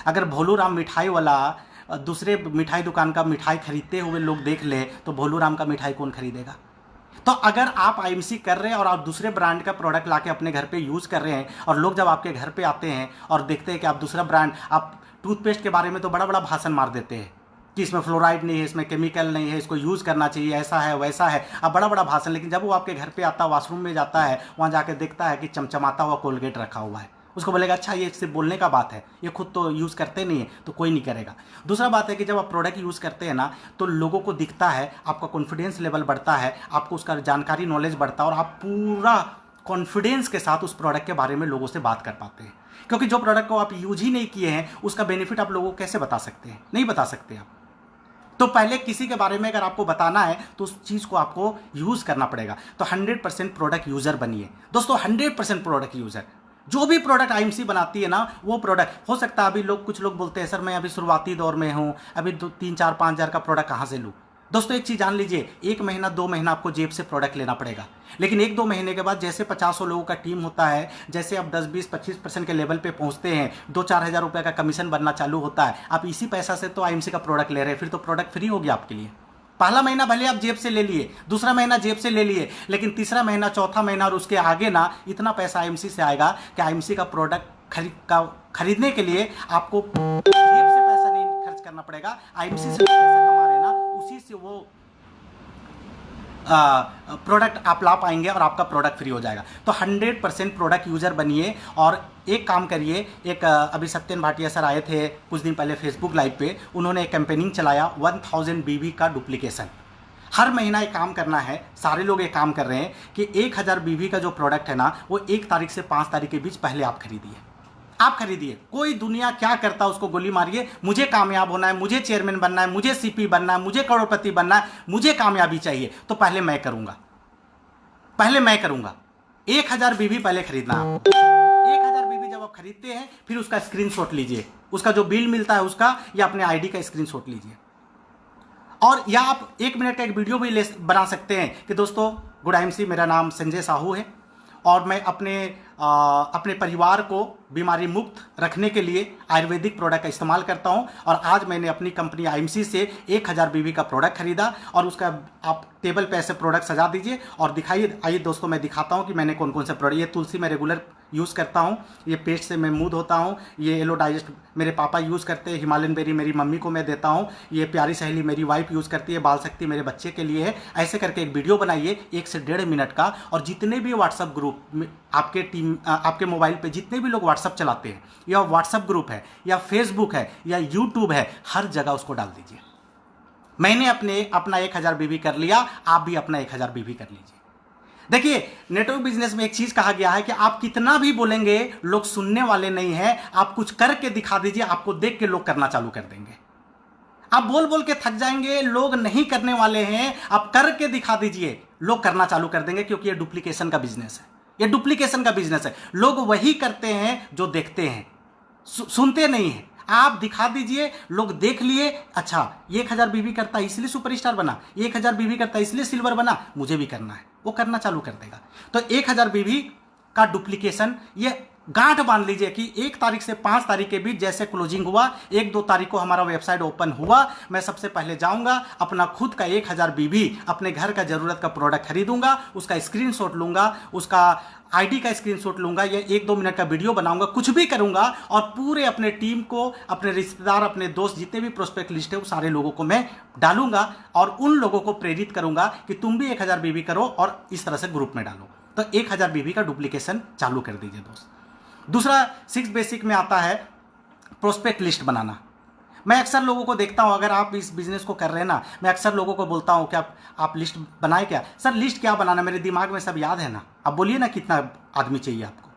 अगर भोलू राम मिठाई वाला दूसरे मिठाई दुकान का मिठाई खरीदते हुए लोग देख ले, तो भोलू राम का मिठाई कौन खरीदेगा? तो अगर आप आईएमसी कर रहे हैं और आप दूसरे ब्रांड का प्रोडक्ट लाके अपने घर पे यूज़ कर रहे हैं, और लोग जब आपके घर पे आते हैं और देखते हैं कि आप दूसरा ब्रांड, आप टूथपेस्ट के बारे में तो बड़ा बड़ा भाषण मार देते हैं कि इसमें फ्लोराइड नहीं है, इसमें केमिकल नहीं है, इसको यूज़ करना चाहिए, ऐसा है वैसा है, अब बड़ा बड़ा भाषण। लेकिन जब वो आपके घर पे आता है, वॉशरूम में जाता है, वहाँ जाके देखता है कि चमचमाता हुआ कोलगेट रखा हुआ है, उसको बोलेगा अच्छा ये सिर्फ बोलने का बात है, ये खुद तो यूज़ करते नहीं है, तो कोई नहीं करेगा। दूसरा बात है कि जब आप प्रोडक्ट यूज़ करते हैं ना, तो लोगों को दिखता है, आपका कॉन्फिडेंस लेवल बढ़ता है, आपको उसका जानकारी नॉलेज बढ़ता है, और आप पूरा कॉन्फिडेंस के साथ उस प्रोडक्ट के बारे में लोगों से बात कर पाते हैं। क्योंकि जो प्रोडक्ट को आप यूज ही नहीं किए हैं, उसका बेनिफिट आप लोगों को कैसे बता सकते हैं? नहीं बता सकते आप। तो पहले किसी के बारे में अगर आपको बताना है, तो उस चीज़ को आपको यूज़ करना पड़ेगा। तो 100% प्रोडक्ट यूज़र बनिए दोस्तों, 100% प्रोडक्ट यूज़र। जो भी प्रोडक्ट आईएमसी बनाती है ना, वो प्रोडक्ट हो सकता है। अभी कुछ लोग बोलते हैं सर मैं अभी शुरुआती दौर में हूँ, अभी 3, 4, 5 हज़ार का प्रोडक्ट कहाँ से लूँ? दोस्तों एक चीज़ जान लीजिए, 1 महीना 2 महीना आपको जेब से प्रोडक्ट लेना पड़ेगा, लेकिन 1-2 महीने के बाद जैसे 50 लोगों का टीम होता है, जैसे आप 10, 20, 25% के लेवल पे पहुंचते हैं, 2-4 हज़ार रुपये का कमीशन बनना चालू होता है। आप इसी पैसा से तो आईएमसी का प्रोडक्ट ले रहे हैं, फिर तो प्रोडक्ट फ्री हो गया आपके लिए। पहला महीना भले आप जेब से ले लिए, दूसरा महीना जेब से ले लिए, लेकिन तीसरा महीना, चौथा महीना और उसके आगे ना इतना पैसा आईएमसी से आएगा कि आईएमसी का प्रोडक्ट खरीदने के लिए आपको जेब से पैसा नहीं खर्च करना पड़ेगा। आईएमसी से पैसा कमा रहे ना, उसी से वो प्रोडक्ट आप ला पाएंगे और आपका प्रोडक्ट फ्री हो जाएगा। तो 100% प्रोडक्ट यूज़र बनिए। और एक काम करिए, एक अभी सत्यन भाटिया सर आए थे कुछ दिन पहले फेसबुक लाइव पे, उन्होंने एक कैंपेनिंग चलाया 1000 BB का डुप्लीकेशन। हर महीना एक काम करना है, सारे लोग एक काम कर रहे हैं कि 1000 BB का जो प्रोडक्ट है ना, वो 1 तारीख से 5 तारीख के बीच पहले आप खरीदिए। आप खरीदिए, कोई दुनिया क्या करता है उसको गोली मारिए। मुझे कामयाब होना है, मुझे चेयरमैन बनना है, मुझे सीपी बनना है, मुझे करोड़पति बनना है, मुझे कामयाबी चाहिए, तो पहले मैं करूंगा, पहले मैं करूंगा। 1000 BB पहले खरीदना। 1000 BB जब आप खरीदते हैं, फिर उसका स्क्रीनशॉट लीजिए, उसका जो बिल मिलता है उसका, या अपने आईडी का स्क्रीनशॉट लीजिए। और या आप 1 मिनट का एक वीडियो भी बना सकते हैं कि दोस्तों गुड आईएमसी, मेरा नाम संजय साहू है और मैं अपने परिवार को बीमारी मुक्त रखने के लिए आयुर्वेदिक प्रोडक्ट का इस्तेमाल करता हूं, और आज मैंने अपनी कंपनी आईएमसी से 1000 BB का प्रोडक्ट खरीदा, और उसका आप टेबल पे ऐसे प्रोडक्ट सजा दीजिए और दिखाइए। आइए दोस्तों, मैं दिखाता हूं कि मैंने कौन कौन से प्रोडक्ट। ये तुलसी मैं रेगुलर यूज़ करता हूं, ये पेस्ट से मैं मुंह धोता हूं, ये येलो डाइजेस्ट मेरे पापा यूज़ करते हैं, हिमालयन बेरी मेरी मम्मी को मैं देता हूं, ये प्यारी सहेली मेरी वाइफ यूज़ करती है, बाल शक्ति मेरे बच्चे के लिए है। ऐसे करके एक वीडियो बनाइए 1 से 1.5 मिनट का, और जितने भी व्हाट्सअप ग्रुप आपके मोबाइल पे जितने भी लोग व्हाट्सअप चलाते हैं, या व्हाट्सअप ग्रुप है या फेसबुक है या यूट्यूब है, हर जगह उसको डाल दीजिए। मैंने अपना 1000 BB कर लिया, आप भी अपना 1000 BB कर लीजिए। देखिए, नेटवर्क बिजनेस में एक चीज कहा गया है कि आप कितना भी बोलेंगे लोग सुनने वाले नहीं है, आप कुछ करके दिखा दीजिए, आपको देख के लोग करना चालू कर देंगे। आप बोल बोल के थक जाएंगे, लोग नहीं करने वाले हैं, आप करके दिखा दीजिए, लोग करना चालू कर देंगे। क्योंकि ये डुप्लीकेशन का बिजनेस है, ये डुप्लीकेशन का बिजनेस है। लोग वही करते हैं जो देखते हैं, सुनते नहीं हैं। आप दिखा दीजिए, लोग देख लिए, अच्छा 1000 बीवी करता है इसलिए सुपरस्टार बना, 1000 बीवी करता है इसलिए सिल्वर बना, मुझे भी करना है, वो करना चालू कर देगा। तो 1000 बीवी का डुप्लीकेशन, ये गांठ बांध लीजिए कि 1 तारीख से 5 तारीख के बीच जैसे क्लोजिंग हुआ, 1-2 तारीख को हमारा वेबसाइट ओपन हुआ, मैं सबसे पहले जाऊंगा, अपना खुद का 1000 बीवी अपने घर का जरूरत का प्रोडक्ट खरीदूंगा, उसका स्क्रीनशॉट लूंगा, उसका आईडी का स्क्रीनशॉट लूंगा, या 1-2 मिनट का वीडियो बनाऊंगा, कुछ भी करूंगा, और पूरे अपने टीम को, अपने रिश्तेदार, अपने दोस्त, जितने भी प्रोस्पेक्ट लिस्ट है, वो सारे लोगों को मैं डालूंगा और उन लोगों को प्रेरित करूंगा कि तुम भी 1000 बीवी करो और इस तरह से ग्रुप में डालो। तो 1000 बीवी का डुप्लीकेशन चालू कर दीजिए दोस्त। दूसरा 6 बेसिक में आता है प्रोस्पेक्ट लिस्ट बनाना। मैं अक्सर लोगों को देखता हूं, अगर आप इस बिजनेस को कर रहे हैं ना, मैं अक्सर लोगों को बोलता हूं कि आप लिस्ट बनाए क्या? सर लिस्ट क्या बनाना, मेरे दिमाग में सब याद है ना। अब बोलिए ना कितना आदमी चाहिए आपको।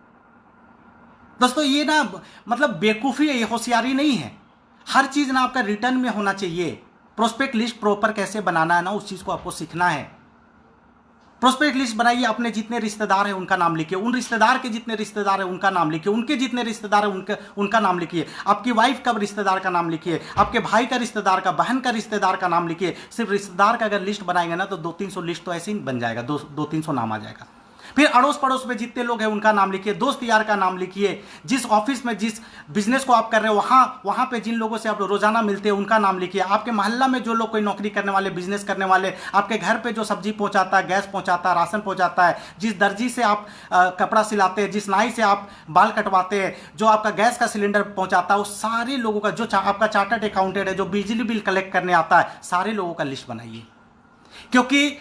दोस्तों ये ना मतलब बेवकूफ़ी है, ये होशियारी नहीं है। हर चीज़ ना आपका रिटर्न में होना चाहिए। प्रोस्पेक्ट लिस्ट प्रॉपर कैसे बनाना है ना, उस चीज़ को आपको सीखना है। प्रोस्पेक्ट लिस्ट बनाइए, अपने जितने रिश्तेदार हैं उनका नाम लिखिए, उन रिश्तेदार के जितने रिश्तेदार हैं उनका नाम लिखिए, उनके जितने रिश्तेदार हैं उनका नाम लिखिए, आपकी वाइफ का रिश्तेदार का नाम लिखिए, आपके भाई का रिश्तेदार का, बहन का रिश्तेदार का नाम लिखिए। सिर्फ रिश्तेदार का अगर लिस्ट बनाएंगे ना तो 200-300 लिस्ट तो ऐसे ही बन जाएगा, 200-300 नाम आ जाएगा। फिर अड़ोस पड़ोस में जितने लोग हैं उनका नाम लिखिए, दोस्त यार का नाम लिखिए, जिस ऑफिस में जिस बिजनेस को आप कर रहे हो वहाँ पे जिन लोगों से आप रोजाना मिलते हैं उनका नाम लिखिए, आपके मोहल्ला में जो लोग कोई नौकरी करने वाले, बिजनेस करने वाले, आपके घर पे जो सब्जी पहुँचाता है, गैस पहुँचाता है, राशन पहुँचाता है, जिस दर्जी से आप कपड़ा सिलाते हैं, जिस नाई से आप बाल कटवाते हैं, जो आपका गैस का सिलेंडर पहुँचाता है, वो सारे लोगों का, जो आपका चार्टर्ड अकाउंटेंट है, जो बिजली बिल कलेक्ट करने आता है, सारे लोगों का लिस्ट बनाइए। क्योंकि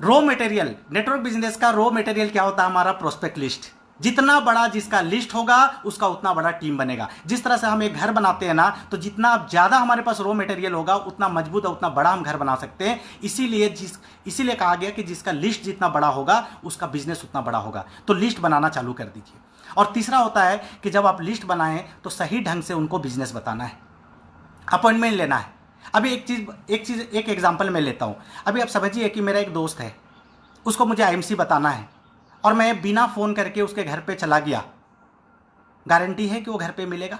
रॉ मटेरियल, नेटवर्क बिजनेस का रॉ मटेरियल क्या होता है? हमारा प्रोस्पेक्ट लिस्ट। जितना बड़ा जिसका लिस्ट होगा उसका उतना बड़ा टीम बनेगा। जिस तरह से हम एक घर बनाते हैं ना, तो जितना ज़्यादा हमारे पास रॉ मटेरियल होगा उतना मजबूत और उतना बड़ा हम घर बना सकते हैं। इसीलिए कहा गया कि जिसका लिस्ट जितना बड़ा होगा उसका बिजनेस उतना बड़ा होगा। तो लिस्ट बनाना चालू कर दीजिए। और तीसरा होता है कि जब आप लिस्ट बनाएं तो सही ढंग से उनको बिजनेस बताना है, अपॉइंटमेंट लेना है। अभी एक एग्जांपल मैं लेता हूं। अभी आप समझिए कि मेरा एक दोस्त है, उसको मुझे आईएमसी बताना है और मैं बिना फ़ोन करके उसके घर पे चला गया। गारंटी है कि वो घर पे मिलेगा?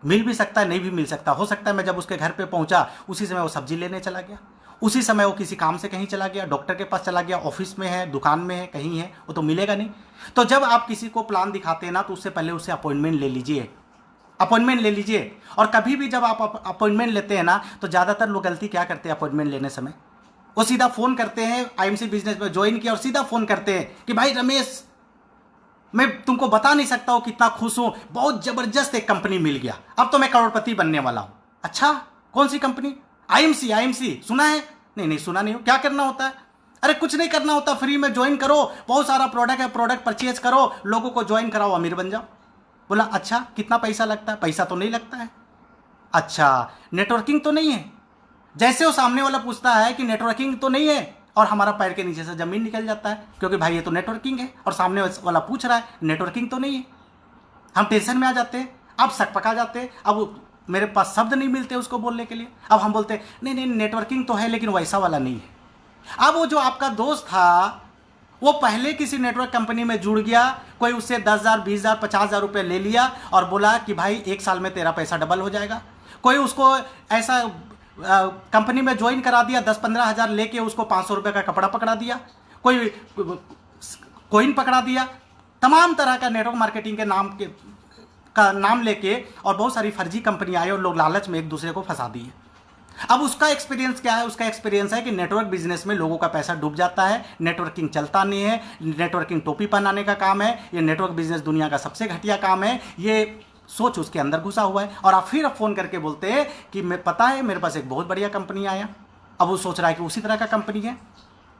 मिल भी सकता है, नहीं भी मिल सकता। हो सकता है मैं जब उसके घर पे पहुंचा उसी समय वो सब्जी लेने चला गया, उसी समय वो किसी काम से कहीं चला गया, डॉक्टर के पास चला गया, ऑफिस में है, दुकान में है, कहीं है, वो तो मिलेगा नहीं। तो जब आप किसी को प्लान दिखाते हैं ना तो उससे पहले उससे अपॉइंटमेंट ले लीजिए। और कभी भी जब आप अपॉइंटमेंट लेते हैं ना तो ज़्यादातर लोग गलती क्या करते हैं? अपॉइंटमेंट लेने समय वो सीधा फ़ोन करते हैं, आईएमसी बिजनेस में ज्वाइन किया और सीधा फ़ोन करते हैं कि भाई रमेश, मैं तुमको बता नहीं सकता हूँ कितना खुश हूँ, बहुत ज़बरदस्त एक कंपनी मिल गया, अब तो मैं करोड़पति बनने वाला हूँ। अच्छा, कौन सी कंपनी? आईएमसी सुना है? नहीं सुना नहीं हो। क्या करना होता है? अरे कुछ नहीं करना होता, फ्री में ज्वाइन करो, बहुत सारा प्रोडक्ट है, प्रोडक्ट परचेज करो, लोगों को ज्वाइन कराओ, अमीर बन जाओ। बोला अच्छा, कितना पैसा लगता है? पैसा तो नहीं लगता है। अच्छा, नेटवर्किंग तो नहीं है? जैसे वो सामने वाला पूछता है कि नेटवर्किंग तो नहीं है, और हमारा पैर के नीचे से जमीन निकल जाता है, क्योंकि भाई ये तो नेटवर्किंग है और सामने वाला पूछ रहा है नेटवर्किंग तो नहीं है। हम टेंशन में आ जाते हैं, अब सक पका जाते हैं, अब मेरे पास शब्द नहीं मिलते उसको बोलने के लिए। अब हम बोलते हैं नहीं नेटवर्किंग तो है लेकिन वैसा वाला नहीं है। अब वो जो आपका दोस्त था वो पहले किसी नेटवर्क कंपनी में जुड़ गया, कोई उससे 10,000, 20,000, 50,000 रुपये ले लिया और बोला कि भाई 1 साल में तेरा पैसा डबल हो जाएगा। कोई उसको ऐसा कंपनी में ज्वाइन करा दिया, 10-15 हज़ार लेके उसको 500 रुपये का कपड़ा पकड़ा दिया, कोई कोइन पकड़ा दिया। तमाम तरह का नेटवर्क मार्केटिंग के नाम लेके और बहुत सारी फर्जी कंपनी आई और लोग लालच में एक दूसरे को फंसा दिए। अब उसका एक्सपीरियंस क्या है? उसका एक्सपीरियंस है कि नेटवर्क बिजनेस में लोगों का पैसा डूब जाता है, नेटवर्किंग चलता नहीं है, नेटवर्किंग टोपी पहनाने का काम है, ये नेटवर्क बिजनेस दुनिया का सबसे घटिया काम है। ये सोच उसके अंदर घुसा हुआ है और आप फिर फ़ोन करके बोलते हैं कि मैं पता है मेरे पास एक बहुत बढ़िया कंपनी आया। अब वो सोच रहा है कि उसी तरह का कंपनी है।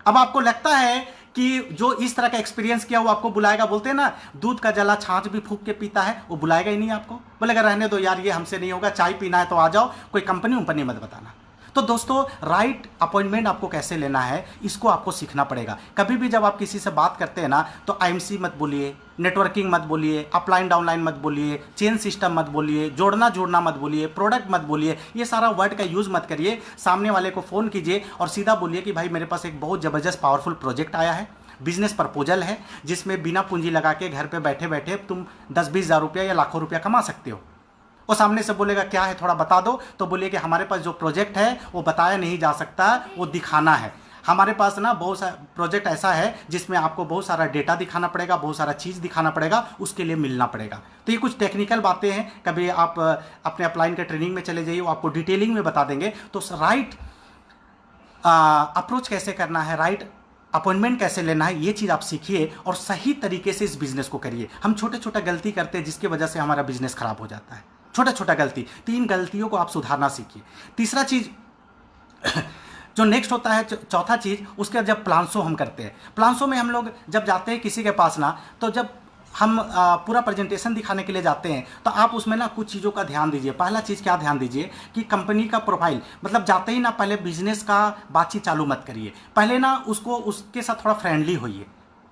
अब आपको लगता है कि जो इस तरह का एक्सपीरियंस किया वो आपको बुलाएगा। बोलते हैं ना, दूध का जला छाछ भी फूंक के पीता है, वो बुलाएगा ही नहीं आपको। बोलेगा रहने दो यार, ये हमसे नहीं होगा, चाय पीना है तो आ जाओ, कोई कंपनी उम्पनी मत बताना। तो दोस्तों, राइट अपॉइंटमेंट आपको कैसे लेना है इसको आपको सीखना पड़ेगा। कभी भी जब आप किसी से बात करते हैं ना तो आईएमसी मत बोलिए, नेटवर्किंग मत बोलिए, अपलाइन डाउनलाइन मत बोलिए, चेन सिस्टम मत बोलिए, जोड़ना जोड़ना मत बोलिए, प्रोडक्ट मत बोलिए, ये सारा वर्ड का यूज़ मत करिए। सामने वाले को फ़ोन कीजिए और सीधा बोलिए कि भाई मेरे पास एक बहुत ज़बरदस्त पावरफुल प्रोजेक्ट आया है, बिजनेस प्रपोजल है, जिसमें बिना पूंजी लगा के घर पे बैठे बैठे तुम 10-20 हज़ार रुपया या लाखों रुपया कमा सकते हो। वो सामने से बोलेगा क्या है थोड़ा बता दो, तो बोलिए कि हमारे पास जो प्रोजेक्ट है वो बताया नहीं जा सकता, वो दिखाना है। हमारे पास ना बहुत सारा प्रोजेक्ट ऐसा है जिसमें आपको बहुत सारा डेटा दिखाना पड़ेगा, बहुत सारा चीज़ दिखाना पड़ेगा, उसके लिए मिलना पड़ेगा। तो ये कुछ टेक्निकल बातें हैं, कभी आप अपने अपलाइन के ट्रेनिंग में चले जाइए, वो आपको डिटेलिंग में बता देंगे। तो राइट अप्रोच कैसे करना है, राइट अपॉइंटमेंट कैसे लेना है, ये चीज़ आप सीखिए और सही तरीके से इस बिजनेस को करिए। हम छोटे छोटे गलती करते हैं जिसकी वजह से हमारा बिजनेस खराब हो जाता है, छोटा छोटा गलती। 3 गलतियों को आप सुधारना सीखिए। तीसरा चीज़ जो नेक्स्ट होता है, चौथा चीज़, उसके जब प्लान शो हम करते हैं, प्लान शो में हम लोग जब जाते हैं किसी के पास ना, तो जब हम पूरा प्रेजेंटेशन दिखाने के लिए जाते हैं तो आप उसमें ना कुछ चीज़ों का ध्यान दीजिए। पहला चीज़ क्या ध्यान दीजिए कि कंपनी का प्रोफाइल, मतलब जाते ही ना पहले बिजनेस का बातचीत चालू मत करिए, पहले ना उसके साथ थोड़ा फ्रेंडली होइए,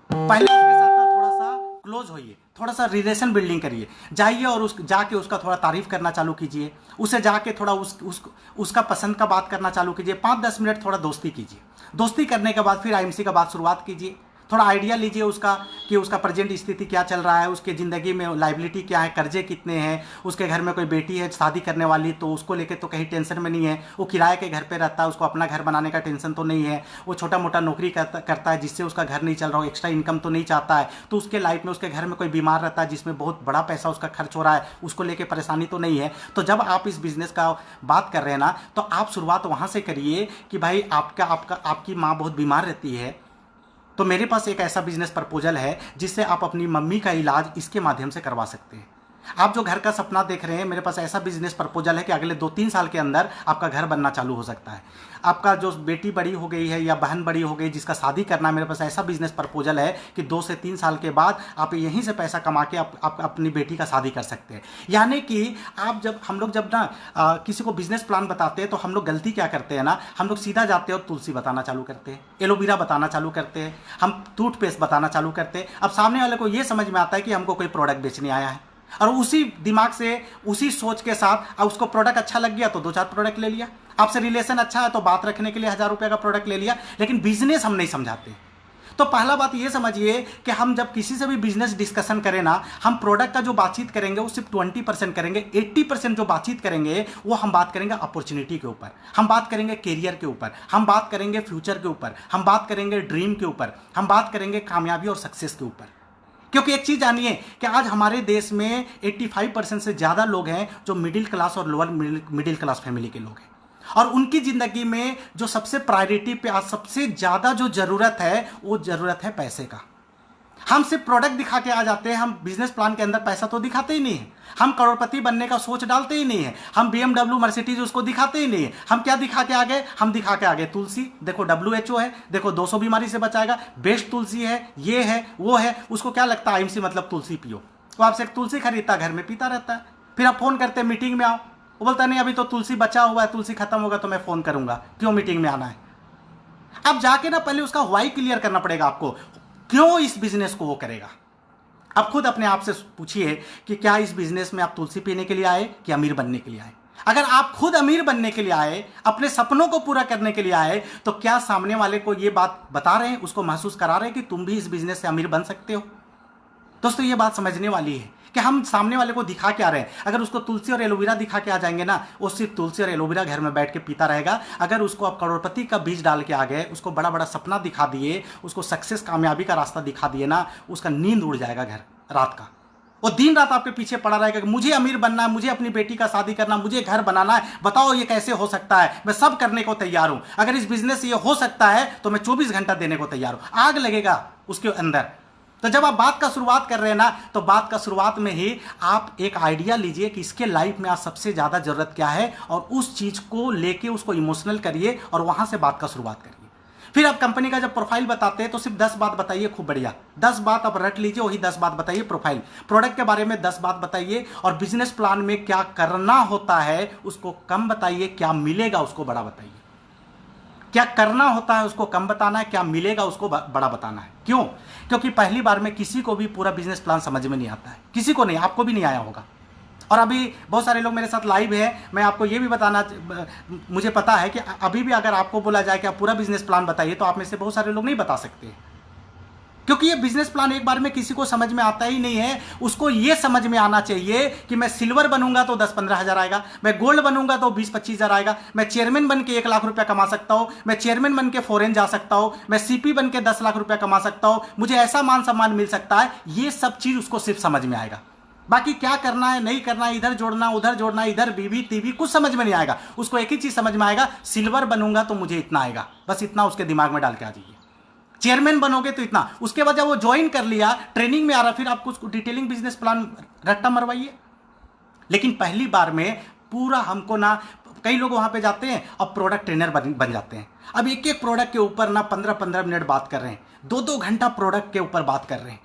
पहले उसके साथ ना थोड़ा सा क्लोज होइए, थोड़ा सा रिलेशन बिल्डिंग करिए। जाइए और जाके उसका थोड़ा तारीफ करना चालू कीजिए, उसे जाके थोड़ा उसका पसंद का बात करना चालू कीजिए। 5-10 मिनट थोड़ा दोस्ती कीजिए। दोस्ती करने के बाद फिर आईएमसी का बात शुरुआत कीजिए। थोड़ा आइडिया लीजिए उसका कि उसका प्रेजेंट स्थिति क्या चल रहा है, उसके ज़िंदगी में लाइबिलिटी क्या है, कर्जे कितने हैं, उसके घर में कोई बेटी है शादी करने वाली तो उसको लेके तो कहीं टेंशन में नहीं है, वो किराए के घर पे रहता है, उसको अपना घर बनाने का टेंशन तो नहीं है, वो छोटा मोटा नौकरी करता है जिससे उसका घर नहीं चल रहा हो, एक्स्ट्रा इनकम तो नहीं चाहता है, तो उसके लाइफ में उसके घर में कोई बीमार रहता है जिसमें बहुत बड़ा पैसा उसका खर्च हो रहा है, उसको लेके परेशानी तो नहीं है। तो जब आप इस बिज़नेस का बात कर रहे हैं ना, तो आप शुरुआत वहाँ से करिए कि भाई आपकी माँ बहुत बीमार रहती है, तो मेरे पास एक ऐसा बिजनेस प्रपोजल है जिससे आप अपनी मम्मी का इलाज इसके माध्यम से करवा सकते हैं। आप जो घर का सपना देख रहे हैं, मेरे पास ऐसा बिजनेस प्रपोजल है कि अगले 2-3 साल के अंदर आपका घर बनना चालू हो सकता है। आपका जो बेटी बड़ी हो गई है या बहन बड़ी हो गई जिसका शादी करना है, मेरे पास ऐसा बिजनेस प्रपोजल है कि 2 से 3 साल के बाद आप यहीं से पैसा कमा के आप अपनी बेटी का शादी कर सकते हैं। यानी कि हम लोग जब ना किसी को बिजनेस प्लान बताते हैं तो हम लोग गलती क्या करते हैं ना, हम लोग सीधा जाते हैं और तुलसी बताना चालू करते हैं, एलोवेरा बताना चालू करते हैं, हम टूथपेस्ट बताना चालू करते हैं। अब सामने वाले को ये समझ में आता है कि हमको कोई प्रोडक्ट बेचने आया है, और उसी दिमाग से उसी सोच के साथ अब उसको प्रोडक्ट अच्छा लग गया तो 2-4 प्रोडक्ट ले लिया, आपसे रिलेशन अच्छा है तो बात रखने के लिए 1000 रुपये का प्रोडक्ट ले लिया। लेकिन बिजनेस हम नहीं समझाते। तो पहला बात ये समझिए कि हम जब किसी से भी बिजनेस डिस्कशन करें ना, हम प्रोडक्ट का जो बातचीत करेंगे वो सिर्फ 20% करेंगे। 80% जो बातचीत करेंगे वो हम बात करेंगे अपॉर्चुनिटी के ऊपर, हम बात करेंगे करियर के ऊपर, हम बात करेंगे फ्यूचर के ऊपर, हम बात करेंगे ड्रीम के ऊपर, हम बात करेंगे कामयाबी और सक्सेस के ऊपर। क्योंकि एक चीज़ जानिए कि आज हमारे देश में 85% से ज़्यादा लोग हैं जो मिडिल क्लास और लोअर मिडिल क्लास फैमिली के लोग हैं, और उनकी ज़िंदगी में जो सबसे प्रायोरिटी पे आज सबसे ज़्यादा जो ज़रूरत है वो ज़रूरत है पैसे का। हम सिर्फ प्रोडक्ट दिखा के आ जाते हैं, हम बिजनेस प्लान के अंदर पैसा तो दिखाते ही नहीं है, हम करोड़पति बनने का सोच डालते ही नहीं है, हम BMW मर्सिडीज उसको दिखाते ही नहीं है। हम क्या दिखा के आ गए, हम दिखा के आ गए तुलसी, देखो WHO है, देखो 200 बीमारी से बचाएगा, बेस्ट तुलसी है, ये है वो है। उसको क्या लगता है आईएमसी मतलब तुलसी पियो, वो आपसे एक तुलसी खरीदता घर में पीता रहता है। फिर आप फोन करते हैं मीटिंग में आओ, वो बोलता नहीं अभी तो तुलसी बचा हुआ है, तुलसी खत्म होगा तो मैं फोन करूंगा, क्यों मीटिंग में आना है। अब जाके ना पहले उसका वाई क्लियर करना पड़ेगा आपको, क्यों इस बिजनेस को वो करेगा। अब खुद अपने आप से पूछिए कि क्या इस बिजनेस में आप तुलसी पीने के लिए आए कि अमीर बनने के लिए आए। अगर आप खुद अमीर बनने के लिए आए, अपने सपनों को पूरा करने के लिए आए, तो क्या सामने वाले को ये बात बता रहे हैं, उसको महसूस करा रहे हैं कि तुम भी इस बिजनेस से अमीर बन सकते हो। दोस्तों ये बात समझने वाली है कि हम सामने वाले को दिखा के आ रहे हैं। अगर उसको तुलसी और एलोवेरा दिखा के आ जाएंगे ना, वो सिर्फ तुलसी और एलोवेरा घर में बैठ के पीता रहेगा। अगर उसको आप करोड़पति का बीज डाल के आ गए, उसको बड़ा बड़ा सपना दिखा दिए, उसको सक्सेस कामयाबी का रास्ता दिखा दिए ना, उसका नींद उड़ जाएगा घर रात का। वो दिन रात आपके पीछे पड़ा रहेगा कि मुझे अमीर बनना है, मुझे अपनी बेटी का शादी करना, मुझे घर बनाना है, बताओ ये कैसे हो सकता है, मैं सब करने को तैयार हूं। अगर इस बिजनेस से ये हो सकता है तो मैं 24 घंटा देने को तैयार हूं। आग लगेगा उसके अंदर। तो जब आप बात का शुरुआत कर रहे हैं ना, तो बात का शुरुआत में ही आप एक आइडिया लीजिए कि इसके लाइफ में आज सबसे ज़्यादा ज़रूरत क्या है, और उस चीज़ को लेके उसको इमोशनल करिए और वहाँ से बात का शुरुआत करिए। फिर आप कंपनी का जब प्रोफाइल बताते हैं तो सिर्फ 10 बात बताइए, खूब बढ़िया 10 बात आप रट लीजिए, वही 10 बात बताइए। प्रोफाइल, प्रोडक्ट के बारे में 10 बात बताइए, और बिजनेस प्लान में क्या करना होता है उसको कम बताइए, क्या मिलेगा उसको बड़ा बताइए। क्या करना होता है उसको कम बताना है, क्या मिलेगा उसको बड़ा बताना है। क्यों? क्योंकि पहली बार में किसी को भी पूरा बिजनेस प्लान समझ में नहीं आता है, किसी को नहीं, आपको भी नहीं आया होगा। और अभी बहुत सारे लोग मेरे साथ लाइव है, मैं आपको ये भी बताना, मुझे पता है कि अभी भी अगर आपको बोला जाए कि आप पूरा बिजनेस प्लान बताइए तो आप में से बहुत सारे लोग नहीं बता सकते। क्योंकि ये बिजनेस प्लान एक बार में किसी को समझ में आता ही नहीं है। उसको ये समझ में आना चाहिए कि मैं सिल्वर बनूंगा तो 10-15 हज़ार आएगा, मैं गोल्ड बनूंगा तो 20-25 हज़ार आएगा, मैं चेयरमैन बन के 1 लाख रुपया कमा सकता हूं, मैं चेयरमैन बन के फॉरेन जा सकता हूं, मैं सीपी बन के 10 लाख रुपया कमा सकता हूं, मुझे ऐसा मान सम्मान मिल सकता है। ये सब चीज उसको सिर्फ समझ में आएगा। बाकी क्या करना है नहीं करना है, इधर जोड़ना उधर जोड़ना, इधर बीवी टीवी, कुछ समझ में नहीं आएगा। उसको एक ही चीज समझ में आएगा, सिल्वर बनूंगा तो मुझे इतना आएगा, बस इतना उसके दिमाग में डाल के आ जाइए। चेयरमैन बनोगे तो इतना। उसके बाद जब वो ज्वाइन कर लिया, ट्रेनिंग में आ रहा, फिर आपको उसको डिटेलिंग बिजनेस प्लान रट्टा मरवाइए। लेकिन पहली बार में पूरा हमको ना, कई लोग वहां पे जाते हैं और प्रोडक्ट ट्रेनर बन जाते हैं। अब एक एक प्रोडक्ट के ऊपर ना 15-15 मिनट बात कर रहे हैं, 2-2 घंटा प्रोडक्ट के ऊपर बात कर रहे हैं।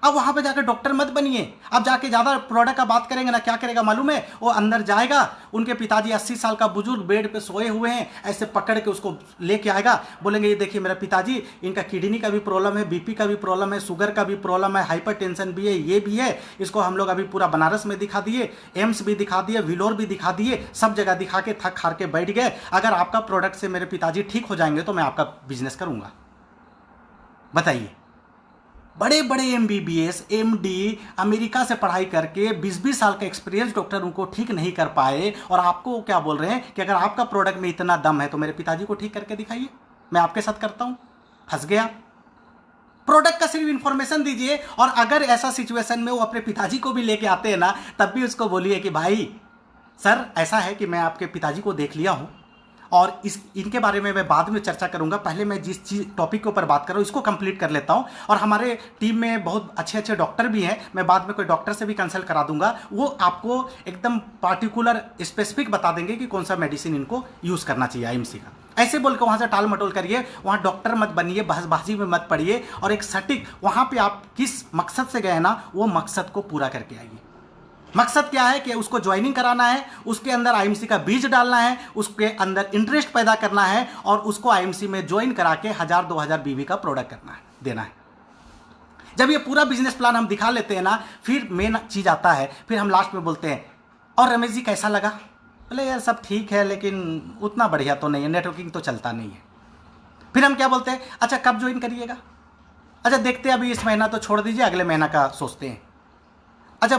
अब वहां पे जाकर डॉक्टर मत बनिए। अब जाके ज्यादा प्रोडक्ट का बात करेंगे ना, क्या करेगा मालूम है? वो अंदर जाएगा, उनके पिताजी 80 साल का बुजुर्ग बेड पे सोए हुए हैं, ऐसे पकड़ के उसको लेके आएगा, बोलेंगे ये देखिए मेरा पिताजी, इनका किडनी का भी प्रॉब्लम है, बीपी का भी प्रॉब्लम है, शुगर का भी प्रॉब्लम है, हाइपर टेंशन भी है, ये भी है। इसको हम लोग अभी पूरा बनारस में दिखा दिए, एम्स भी दिखा दिए, विलोर भी दिखा दिए, सब जगह दिखा के थक हार के बैठ गए। अगर आपका प्रोडक्ट से मेरे पिताजी ठीक हो जाएंगे तो मैं आपका बिजनेस करूंगा। बताइए, बड़े बड़े MBBS MD अमेरिका से पढ़ाई करके 20-20 साल का एक्सपीरियंस डॉक्टर उनको ठीक नहीं कर पाए, और आपको क्या बोल रहे हैं कि अगर आपका प्रोडक्ट में इतना दम है तो मेरे पिताजी को ठीक करके दिखाइए, मैं आपके साथ करता हूं। फंस गया। प्रोडक्ट का सिर्फ इंफॉर्मेशन दीजिए, और अगर ऐसा सिचुएशन में वो अपने पिताजी को भी लेके आते हैं ना, तब भी उसको बोलिए कि भाई सर ऐसा है कि मैं आपके पिताजी को देख लिया हूं, और इनके बारे में मैं बाद में चर्चा करूंगा, पहले मैं जिस चीज टॉपिक के ऊपर बात कर रहा हूं इसको कंप्लीट कर लेता हूं। और हमारे टीम में बहुत अच्छे अच्छे डॉक्टर भी हैं, मैं बाद में कोई डॉक्टर से भी कंसल्ट करा दूंगा, वो आपको एकदम पार्टिकुलर स्पेसिफिक बता देंगे कि कौन सा मेडिसिन इनको यूज करना चाहिए IMC का। ऐसे बोल के वहां से टाल मटोल करिए, वहां डॉक्टर मत बनिए, बहसबाजी में मत पड़िए, और एक सटीक वहां पे आप किस मकसद से गए ना, वो मकसद को पूरा करके आइए। मकसद क्या है कि उसको ज्वाइनिंग कराना है, उसके अंदर IMC का बीज डालना है, उसके अंदर इंटरेस्ट पैदा करना है, और उसको IMC में ज्वाइन करा के 1000-2000 BV का प्रोडक्ट करना है, देना है। जब ये पूरा बिजनेस प्लान हम दिखा लेते हैं ना, फिर मेन चीज आता है, फिर हम लास्ट में बोलते हैं और रमेश जी कैसा लगा? बोले यार सब ठीक है, लेकिन उतना बढ़िया तो नहीं है, नेटवर्किंग तो चलता नहीं है। फिर हम क्या बोलते हैं, अच्छा कब ज्वाइन करिएगा? अच्छा देखते हैं, अभी इस महीना तो छोड़ दीजिए, अगले महीना का सोचते हैं। अच्छा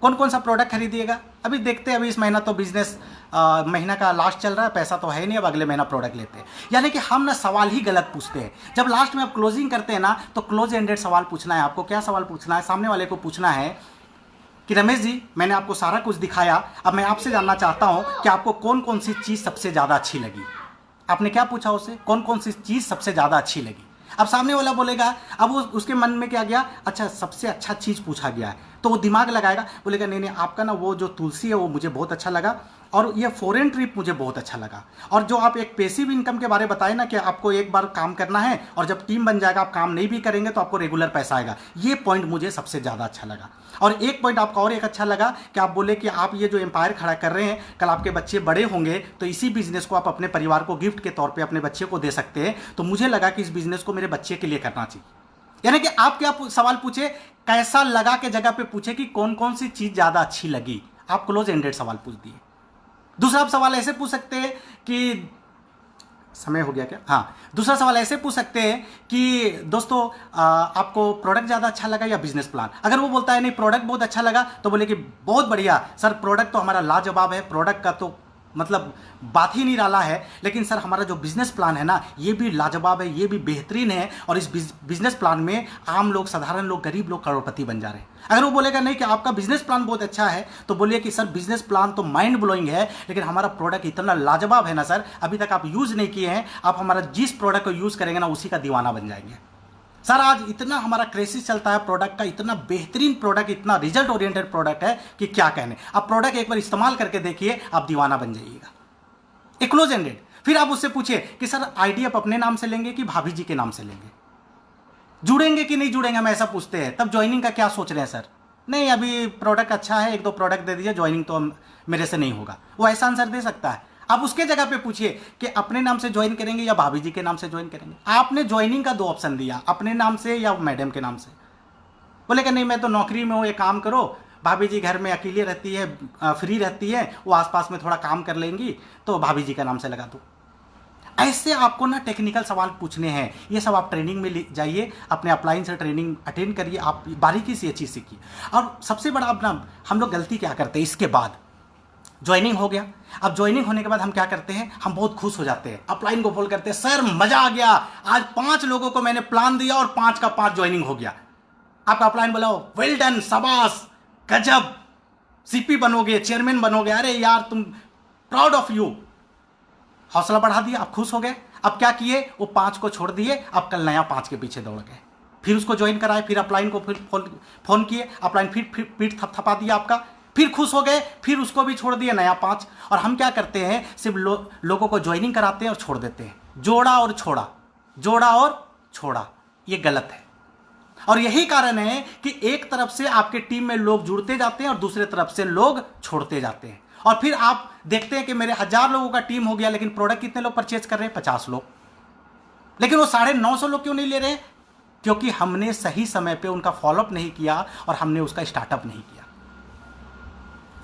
कौन कौन सा प्रोडक्ट खरीदिएगा? अभी देखते हैं, अभी इस महीना तो बिजनेस महीना का लास्ट चल रहा है, पैसा तो है नहीं, अब अगले महीना प्रोडक्ट लेते हैं। यानी कि हम ना सवाल ही गलत पूछते हैं। जब लास्ट में आप क्लोजिंग करते हैं ना, तो क्लोज एंडेड सवाल पूछना है आपको। क्या सवाल पूछना है? सामने वाले को पूछना है कि रमेश जी मैंने आपको सारा कुछ दिखाया, अब मैं आपसे जानना चाहता हूं कि आपको कौन कौन सी चीज़ सबसे ज़्यादा अच्छी लगी। आपने क्या पूछा उससे? कौन कौन सी चीज़ सबसे ज़्यादा अच्छी लगी। अब सामने वाला बोलेगा, अब वो उसके मन में क्या गया, अच्छा सबसे अच्छा चीज़ पूछा गया है, तो वो दिमाग लगाएगा, बोलेगा नहीं नहीं आपका ना वो जो तुलसी है वो मुझे बहुत अच्छा लगा, और ये फॉरेन ट्रिप मुझे बहुत अच्छा लगा, और जो आप एक पैसिव इनकम के बारे में बताए ना कि आपको एक बार काम करना है और जब टीम बन जाएगा आप काम नहीं भी करेंगे तो आपको रेगुलर पैसा आएगा, ये पॉइंट मुझे सबसे ज़्यादा अच्छा लगा। और एक पॉइंट आपका और एक अच्छा लगा कि आप बोले कि आप ये जो एम्पायर खड़ा कर रहे हैं, कल आपके बच्चे बड़े होंगे तो इसी बिजनेस को आप अपने परिवार को गिफ्ट के तौर पर अपने बच्चे को दे सकते हैं, तो मुझे लगा कि इस बिजनेस को मेरे बच्चे के लिए करना चाहिए। यानी कि आप क्या सवाल पूछे, कैसा लगा के जगह पे पूछे कि कौन कौन सी चीज ज्यादा अच्छी लगी। आप क्लोज एंडेड सवाल पूछ दिए। दूसरा आप सवाल ऐसे पूछ सकते हैं कि समय हो गया क्या? हाँ, दूसरा सवाल ऐसे पूछ सकते हैं कि दोस्तों आपको प्रोडक्ट ज़्यादा अच्छा लगा या बिजनेस प्लान? अगर वो बोलता है नहीं प्रोडक्ट बहुत अच्छा लगा, तो बोले कि बहुत बढ़िया सर, प्रोडक्ट तो हमारा लाजवाब है, प्रोडक्ट का तो मतलब बात ही नहीं डाला है, लेकिन सर हमारा जो बिजनेस प्लान है ना ये भी लाजवाब है, ये भी बेहतरीन है, और इस बिजनेस प्लान में आम लोग, साधारण लोग, गरीब लोग करोड़पति बन जा रहे हैं। अगर वो बोलेगा नहीं कि आपका बिजनेस प्लान बहुत अच्छा है, तो बोलिए कि सर बिजनेस प्लान तो माइंड ब्लोइंग है, लेकिन हमारा प्रोडक्ट इतना लाजवाब है ना सर, अभी तक आप यूज नहीं किए हैं, आप हमारा जिस प्रोडक्ट को यूज करेंगे ना उसी का दीवाना बन जाएंगे। सर आज इतना हमारा क्रेसिस चलता है प्रोडक्ट का, इतना बेहतरीन प्रोडक्ट, इतना रिजल्ट ओरिएंटेड प्रोडक्ट है कि क्या कहने। आप प्रोडक्ट एक बार इस्तेमाल करके देखिए, आप दीवाना बन जाइएगा। एक क्लोज एंडेड। फिर आप उससे पूछिए कि सर आईडी आप अपने नाम से लेंगे कि भाभी जी के नाम से लेंगे, जुड़ेंगे कि नहीं जुड़ेंगे, हम ऐसा पूछते हैं। तब ज्वाइनिंग का क्या सोच रहे हैं? सर नहीं अभी प्रोडक्ट अच्छा है, 1-2 प्रोडक्ट दे दीजिए, ज्वाइनिंग तो मेरे से नहीं होगा। वो ऐसा आंसर दे सकता है। आप उसके जगह पे पूछिए कि अपने नाम से ज्वाइन करेंगे या भाभी जी के नाम से ज्वाइन करेंगे। आपने ज्वाइनिंग का 2 ऑप्शन दिया, अपने नाम से या मैडम के नाम से। बोले कि नहीं मैं तो नौकरी में हूँ, ये काम करो, भाभी जी घर में अकेली रहती है, फ्री रहती है, वो आसपास में थोड़ा काम कर लेंगी, तो भाभी जी का नाम से लगा दो। ऐसे आपको ना टेक्निकल सवाल पूछने हैं। ये सब आप ट्रेनिंग में जाइए, अपने अपलाइन से ट्रेनिंग अटेंड करिए, आप बारीकी से ये चीज़ सीखिए। और सबसे बड़ा अब ना हम लोग गलती क्या करते हैं, इसके बाद ज्वाइनिंग हो गया, अब ज्वाइनिंग होने के बाद हम क्या करते हैं, हम बहुत खुश हो जाते हैं, अपलाइन को फोन करते हैं, सर मजा आ गया, आज 5 लोगों को मैंने प्लान दिया और 5 का 5 ज्वाइनिंग हो गया। आपका अपलाइन बोला वेल डन, शाबाश, गजब, सीपी बनोगे, चेयरमैन बनोगे, अरे यार तुम, प्राउड ऑफ यू। हौसला बढ़ा दिया, आप खुश हो गए। अब क्या किए, वो 5 को छोड़ दिए, अब कल नया 5 के पीछे दौड़ गए, फिर उसको ज्वाइन कराए, फिर अपलाइन को फिर फोन किए, अपलाइन फिर पीठ थपथपा दिया आपका, फिर खुश हो गए, फिर उसको भी छोड़ दिया, नया 5। और हम क्या करते हैं, सिर्फ लोगों को ज्वाइनिंग कराते हैं और छोड़ देते हैं, जोड़ा और छोड़ा, जोड़ा और छोड़ा, ये गलत है। और यही कारण है कि एक तरफ से आपके टीम में लोग जुड़ते जाते हैं और दूसरे तरफ से लोग छोड़ते जाते हैं, और फिर आप देखते हैं कि मेरे 1000 लोगों का टीम हो गया, लेकिन प्रोडक्ट कितने लोग परचेज कर रहे हैं, 50 लोग, लेकिन वो 950 लोग क्यों नहीं ले रहे हैं, क्योंकि हमने सही समय पे उनका फॉलोअप नहीं किया और हमने उसका स्टार्टअप नहीं किया।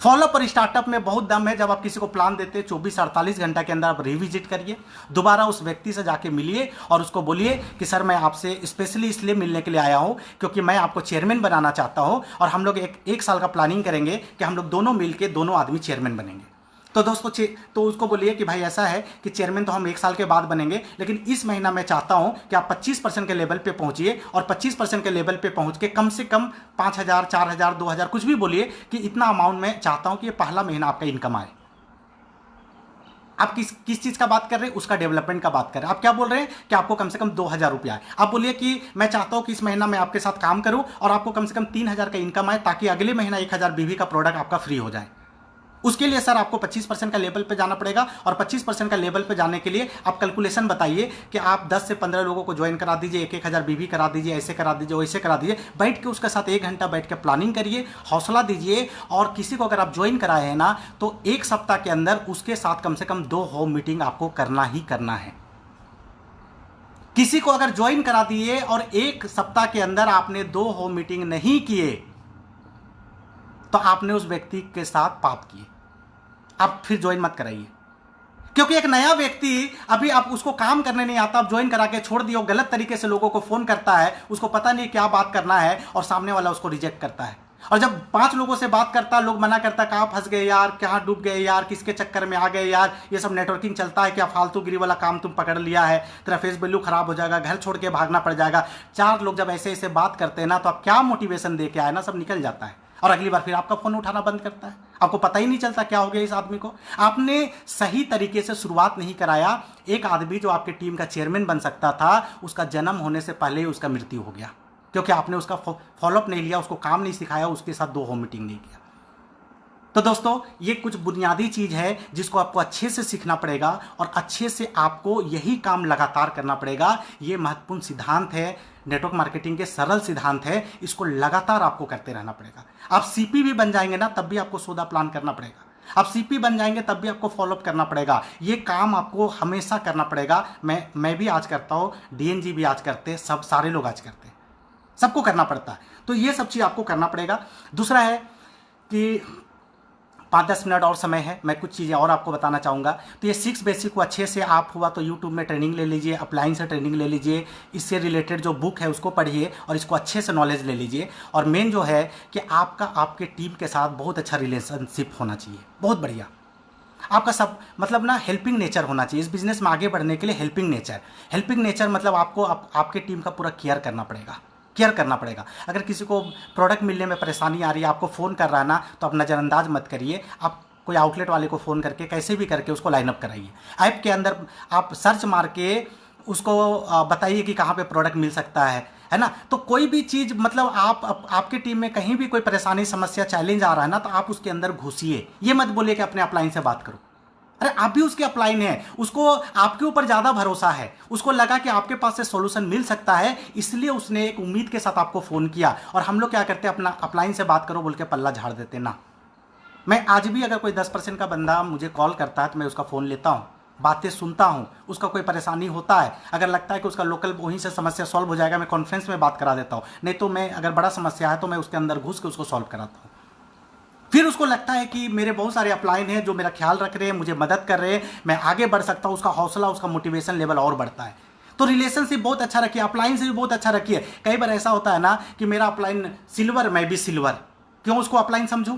फॉलोअप और स्टार्टअप में बहुत दम है। जब आप किसी को प्लान देते हैं 24-48 घंटा के अंदर आप रिविजिट करिए, दोबारा उस व्यक्ति से जाके मिलिए और उसको बोलिए कि सर मैं आपसे स्पेशली इसलिए मिलने के लिए आया हूं क्योंकि मैं आपको चेयरमैन बनाना चाहता हूं, और हम लोग एक साल का प्लानिंग करेंगे कि हम लोग दोनों मिलके दोनों आदमी चेयरमैन बनेंगे। तो दोस्तों तो उसको बोलिए कि भाई ऐसा है कि चेयरमैन तो हम 1 साल के बाद बनेंगे, लेकिन इस महीना मैं चाहता हूं कि आप 25% के लेवल पे पहुंचिए, और 25% के लेवल पे पहुंच के कम से कम 5000, 4000, 2000 कुछ भी बोलिए कि इतना अमाउंट मैं चाहता हूं कि ये पहला महीना आपका इनकम आए। आप किस चीज का बात कर रहे हैं, उसका डेवलपमेंट का बात कर रहे हैं। आप क्या बोल रहे हैं कि आपको कम से कम 2000 रुपया आए, आप बोलिए कि मैं चाहता हूं कि इस महीना मैं आपके साथ काम करूं और आपको कम से कम 3000 का इनकम आए, ताकि अगले महीना 1000 बीवी का प्रोडक्ट आपका फ्री हो जाए। उसके लिए सर आपको 25% का लेवल पे जाना पड़ेगा, और 25% का लेवल पे जाने के लिए आप कैलकुलेशन बताइए कि आप 10 से 15 लोगों को ज्वाइन करा दीजिए, 1000 बीवी करा दीजिए, ऐसे करा दीजिए, वैसे करा दीजिए, बैठ के उसके साथ 1 घंटा बैठ के प्लानिंग करिए, हौसला दीजिए। और किसी को अगर आप ज्वाइन कराए हैं ना, तो 1 सप्ताह के अंदर उसके साथ कम से कम 2 होम मीटिंग आपको करना ही करना है। किसी को अगर ज्वाइन करा दिए और 1 सप्ताह के अंदर आपने 2 होम मीटिंग नहीं किए, तो आपने उस व्यक्ति के साथ पाप किए, आप फिर ज्वाइन मत कराइए। क्योंकि एक नया व्यक्ति, अभी आप उसको काम करने नहीं आता, आप ज्वाइन करा के छोड़ दियो, गलत तरीके से लोगों को फोन करता है, उसको पता नहीं क्या बात करना है, और सामने वाला उसको रिजेक्ट करता है। और जब 5 लोगों से बात करता है, लोग मना करता है, कहाँ फंस गए यार, कहाँ डूब गए यार, किसके चक्कर में आ गए यार, ये सब नेटवर्किंग चलता है क्या, फालतूगिरी वाला काम तुम पकड़ लिया है, तेरा फेस वैल्यू खराब हो जाएगा, घर छोड़ के भागना पड़ जाएगा। 4 लोग जब ऐसे ऐसे बात करते हैं ना, तो आप क्या मोटिवेशन दे के आए ना, सब निकल जाता है, और अगली बार फिर आपका फोन उठाना बंद करता है। आपको पता ही नहीं चलता क्या हो गया इस आदमी को। आपने सही तरीके से शुरुआत नहीं कराया। एक आदमी जो आपके टीम का चेयरमैन बन सकता था, उसका जन्म होने से पहले ही उसका मृत्यु हो गया, क्योंकि आपने उसका फॉलोअप नहीं लिया, उसको काम नहीं सिखाया, उसके साथ 2 होम मीटिंग नहीं किया। तो दोस्तों, ये कुछ बुनियादी चीज है जिसको आपको अच्छे से सीखना पड़ेगा, और अच्छे से आपको यही काम लगातार करना पड़ेगा। ये महत्वपूर्ण सिद्धांत है, नेटवर्क मार्केटिंग के सरल सिद्धांत है, इसको लगातार आपको करते रहना पड़ेगा। आप सीपी भी बन जाएंगे ना, तब भी आपको सौदा प्लान करना पड़ेगा। आप सीपी बन जाएंगे तब भी आपको फॉलोअप करना पड़ेगा। ये काम आपको हमेशा करना पड़ेगा। मैं भी आज करता हूँ, डीएनजी भी आज करते हैं, सब सारे लोग आज करते हैं, सबको करना पड़ता है। तो ये सब चीज़ आपको करना पड़ेगा। दूसरा है कि 5-10 मिनट और समय है, मैं कुछ चीज़ें और आपको बताना चाहूँगा। तो ये 6 बेसिक को अच्छे से आप हुआ तो यूट्यूब में ट्रेनिंग ले लीजिए, अपलाइन से ट्रेनिंग ले लीजिए, इससे रिलेटेड जो बुक है उसको पढ़िए और इसको अच्छे से नॉलेज ले लीजिए। और मेन जो है कि आपका आपके टीम के साथ बहुत अच्छा रिलेशनशिप होना चाहिए, बहुत बढ़िया। आपका सब मतलब ना हेल्पिंग नेचर होना चाहिए। इस बिजनेस में आगे बढ़ने के लिए हेल्पिंग नेचर मतलब आपको आपके टीम का पूरा केयर करना पड़ेगा। अगर किसी को प्रोडक्ट मिलने में परेशानी आ रही है, आपको फ़ोन कर रहा है ना, तो आप नज़रअंदाज मत करिए। आप कोई आउटलेट वाले को फ़ोन करके कैसे भी करके उसको लाइन अप कराइए। ऐप के अंदर आप सर्च मार के उसको बताइए कि कहाँ पे प्रोडक्ट मिल सकता है ना। तो कोई भी चीज़ मतलब आपके टीम में कहीं भी कोई परेशानी, समस्या, चैलेंज आ रहा है ना, तो आप उसके अंदर घुसिए। ये मत बोलिए कि अपने अपलाइन से बात करो। अरे आप भी उसके अपलाइन है, उसको आपके ऊपर ज़्यादा भरोसा है, उसको लगा कि आपके पास से सॉल्यूशन मिल सकता है, इसलिए उसने एक उम्मीद के साथ आपको फ़ोन किया। और हम लोग क्या करते हैं, अपना अपलाइन से बात करो बोल के पल्ला झाड़ देते ना। मैं आज भी अगर कोई 10% का बंदा मुझे कॉल करता है तो मैं उसका फ़ोन लेता हूँ, बातें सुनता हूँ, उसका कोई परेशानी होता है, अगर लगता है कि उसका लोकल वहीं से समस्या सॉल्व हो जाएगा, मैं कॉन्फ्रेंस में बात करा देता हूँ। नहीं तो मैं अगर बड़ा समस्या है तो मैं उसके अंदर घुस के उसको सॉल्व कराता हूँ। फिर उसको लगता है कि मेरे बहुत सारे अपलाइन हैं जो मेरा ख्याल रख रहे हैं, मुझे मदद कर रहे हैं, मैं आगे बढ़ सकता हूँ, उसका हौसला, उसका मोटिवेशन लेवल और बढ़ता है। तो रिलेशनशिप बहुत अच्छा रखिए, अपलाइन से भी बहुत अच्छा रखिए। कई बार ऐसा होता है ना कि मेरा अपलाइन सिल्वर, मैं भी सिल्वर, क्यों उसको अपलाइन समझूं?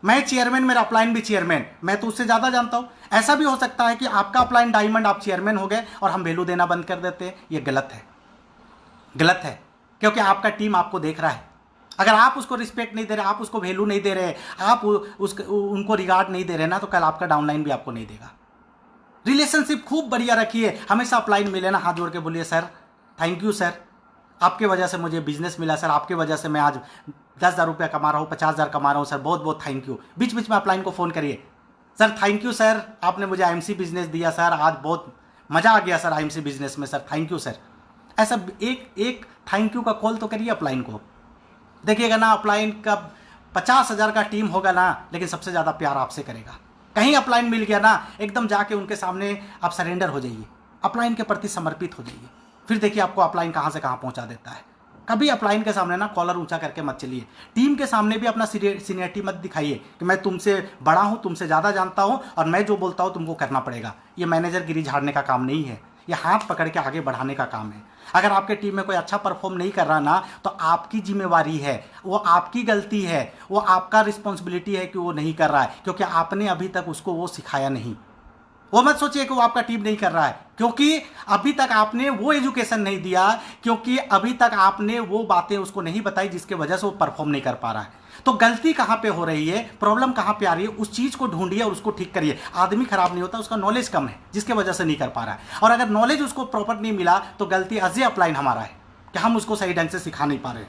मैं चेयरमैन, मेरा अपलाइन भी चेयरमैन, मैं तो उससे ज़्यादा जानता हूँ। ऐसा भी हो सकता है कि आपका अपलाइन डायमंड, आप चेयरमैन हो गए और हम वैल्यू देना बंद कर देते हैं। ये गलत है, गलत है, क्योंकि आपका टीम आपको देख रहा है। अगर आप उसको रिस्पेक्ट नहीं दे रहे, आप उसको वैल्यू नहीं दे रहे, आप उनको रिगार्ड नहीं दे रहे ना, तो कल आपका डाउनलाइन भी आपको नहीं देगा। रिलेशनशिप खूब बढ़िया रखिए, हमेशा अपलाइन मिले ना, हाथ जोड़ के बोलिए सर थैंक यू सर, आपके वजह से मुझे बिजनेस मिला सर, आपके वजह से मैं आज 10,000 रुपया कमा रहा हूँ, 50,000 कमा रहा हूँ सर, बहुत बहुत थैंक यू। बीच बीच में अपलाइन को फ़ोन करिए, सर थैंक यू सर, आपने मुझे IMC बिजनेस दिया सर, आज बहुत मज़ा आ गया सर IMC बिजनेस में सर, थैंक यू सर। ऐसा एक एक थैंक यू का कॉल तो करिए अपलाइन को। देखिएगा ना, अपलाइन का 50,000 का टीम होगा ना, लेकिन सबसे ज़्यादा प्यार आपसे करेगा। कहीं अपलाइन मिल गया ना, एकदम जाके उनके सामने आप सरेंडर हो जाइए, अपलाइन के प्रति समर्पित हो जाइए। फिर देखिए आपको अपलाइन कहाँ से कहाँ पहुँचा देता है। कभी अपलाइन के सामने ना कॉलर ऊंचा करके मत चलिए। टीम के सामने भी अपना सीनियरिटी मत दिखाइए कि मैं तुमसे बड़ा हूँ, तुमसे ज़्यादा जानता हूँ और मैं जो बोलता हूँ तुमको करना पड़ेगा। ये मैनेजर गिरी झाड़ने का काम नहीं है, ये हाथ पकड़ के आगे बढ़ाने का काम है। अगर आपके टीम में कोई अच्छा परफॉर्म नहीं कर रहा ना, तो आपकी जिम्मेवारी है, वो आपकी गलती है, वो आपका रिस्पॉन्सिबिलिटी है कि वो नहीं कर रहा है, क्योंकि आपने अभी तक उसको वो सिखाया नहीं। वो मत सोचिए कि वो आपका टीम नहीं कर रहा है, क्योंकि अभी तक आपने वो एजुकेशन नहीं दिया, क्योंकि अभी तक आपने वो बातें उसको नहीं बताई जिसके वजह से वो परफॉर्म नहीं कर पा रहा है। तो गलती कहाँ पे हो रही है, प्रॉब्लम कहाँ पे आ रही है, उस चीज़ को ढूंढिए और उसको ठीक करिए। आदमी खराब नहीं होता, उसका नॉलेज कम है जिसके वजह से नहीं कर पा रहा है। और अगर नॉलेज उसको प्रॉपर नहीं मिला तो गलती अजय अपलाइन हमारा है कि हम उसको सही ढंग से सिखा नहीं पा रहे।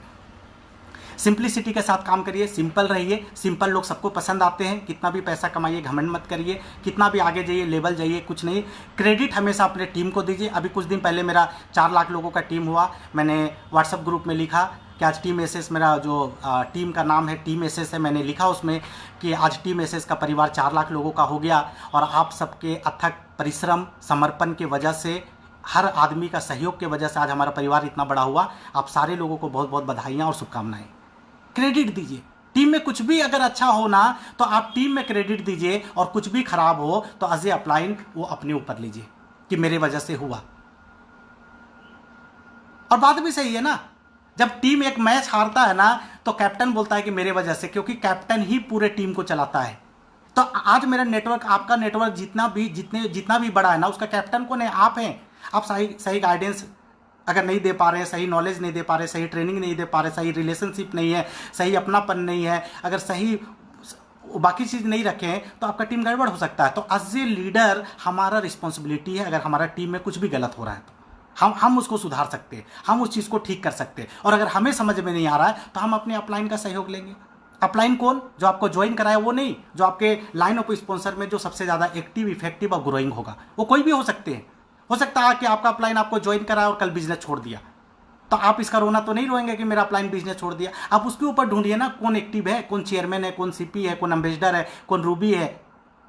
सिंप्लिसिटी के साथ काम करिए, सिंपल रहिए। सिंपल लोग सबको पसंद आते हैं। कितना भी पैसा कमाइए, घमंड मत करिए, कितना भी आगे जाइए, लेवल जाइए, कुछ नहीं। क्रेडिट हमेशा अपने टीम को दीजिए। अभी कुछ दिन पहले मेरा 4 लाख लोगों का टीम हुआ। मैंने व्हाट्सएप ग्रुप में लिखा कि आज टीम एसएस, मेरा जो टीम का नाम है टीम एसएस है, मैंने लिखा उसमें कि आज टीम एसएस का परिवार 4 लाख लोगों का हो गया। और आप सबके अथक परिश्रम, समर्पण की वजह से, हर आदमी का सहयोग की वजह से आज हमारा परिवार इतना बड़ा हुआ। आप सारे लोगों को बहुत बहुत बधाइयाँ और शुभकामनाएं। क्रेडिट दीजिए। टीम में कुछ भी अगर अच्छा हो ना, तो आप टीम में क्रेडिट दीजिए, और कुछ भी खराब हो तो अजय अपलाइन वो अपने ऊपर लीजिए कि मेरे वजह से हुआ। और बात भी सही है ना, जब टीम एक मैच हारता है ना, तो कैप्टन बोलता है कि मेरे वजह से, क्योंकि कैप्टन ही पूरे टीम को चलाता है। तो आज मेरा नेटवर्क, आपका नेटवर्क जितना भी बड़ा है ना, उसका कैप्टन कौन है? आप हैं। आप सही गाइडेंस अगर नहीं दे पा रहे हैं, सही नॉलेज नहीं दे पा रहे, सही ट्रेनिंग नहीं दे पा रहे, सही रिलेशनशिप नहीं है, सही अपनापन नहीं है, अगर सही बाकी चीज़ नहीं रखें, तो आपका टीम गड़बड़ हो सकता है। तो एज ए लीडर हमारा रिस्पॉन्सिबिलिटी है, अगर हमारा टीम में कुछ भी गलत हो रहा है तो हम उसको सुधार सकते हैं, हम उस चीज़ को ठीक कर सकते हैं। और अगर हमें समझ में नहीं आ रहा है तो हम अपने अपलाइन का सहयोग लेंगे। अपलाइन कौन? जो आपको ज्वाइन कराया वो नहीं, जो आपके लाइन ऑफ स्पॉन्सर में जो सबसे ज़्यादा एक्टिव, इफेक्टिव और ग्रोइंग होगा, वो कोई भी हो सकते हैं। हो सकता है कि आपका अपलाइन आपको ज्वाइन कराया और कल बिजनेस छोड़ दिया, तो आप इसका रोना तो नहीं रोएंगे कि मेरा अपलाइन बिजनेस छोड़ दिया। आप उसके ऊपर ढूंढिए ना, कौन एक्टिव है, कौन चेयरमैन है, कौन सीपी है, कौन एम्बेसडर है, कौन रूबी है,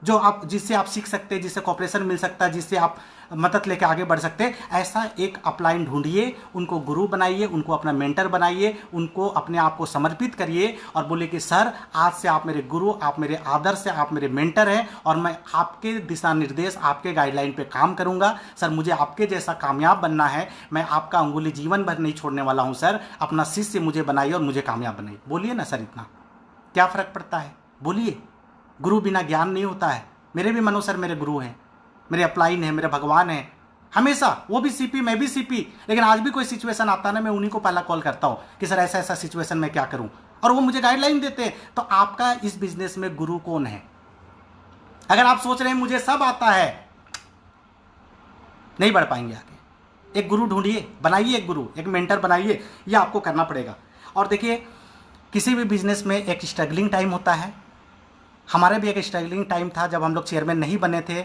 जो आप जिससे आप सीख सकते हैं, जिससे कॉपरेशन मिल सकता है, जिससे आप मदद लेके आगे बढ़ सकते हैं। ऐसा एक अपलाइन ढूंढिए, उनको गुरु बनाइए, उनको अपना मेंटर बनाइए, उनको अपने आप को समर्पित करिए और बोलिए कि सर आज से आप मेरे गुरु, आप मेरे आदर्श हैं, आप मेरे मेंटर हैं और मैं आपके दिशा निर्देश, आपके गाइडलाइन पे काम करूंगा। सर मुझे आपके जैसा कामयाब बनना है, मैं आपका अंगुली जीवन भर नहीं छोड़ने वाला हूं सर, अपना शिष्य मुझे बनाइए और मुझे कामयाब बनाइए। बोलिए ना सर, इतना क्या फ़र्क पड़ता है? बोलिए। गुरु बिना ज्ञान नहीं होता है। मेरे भी मनो सर मेरे गुरु हैं, मेरे अपलाइन हैं, मेरे भगवान हैं। हमेशा वो भी सीपी, मैं भी सीपी, लेकिन आज भी कोई सिचुएशन आता है ना, मैं उन्हीं को पहला कॉल करता हूँ कि सर ऐसा ऐसा सिचुएशन में क्या करूँ, और वो मुझे गाइडलाइन देते हैं। तो आपका इस बिजनेस में गुरु कौन है? अगर आप सोच रहे हैं मुझे सब आता है, नहीं बढ़ पाएंगे आगे। एक गुरु ढूंढिए, बनाइए एक गुरु, एक मेंटर बनाइए, ये आपको करना पड़ेगा। और देखिए, किसी भी बिजनेस में एक स्ट्रगलिंग टाइम होता है। हमारे भी एक स्ट्रगलिंग टाइम था, जब हम लोग चेयरमैन नहीं बने थे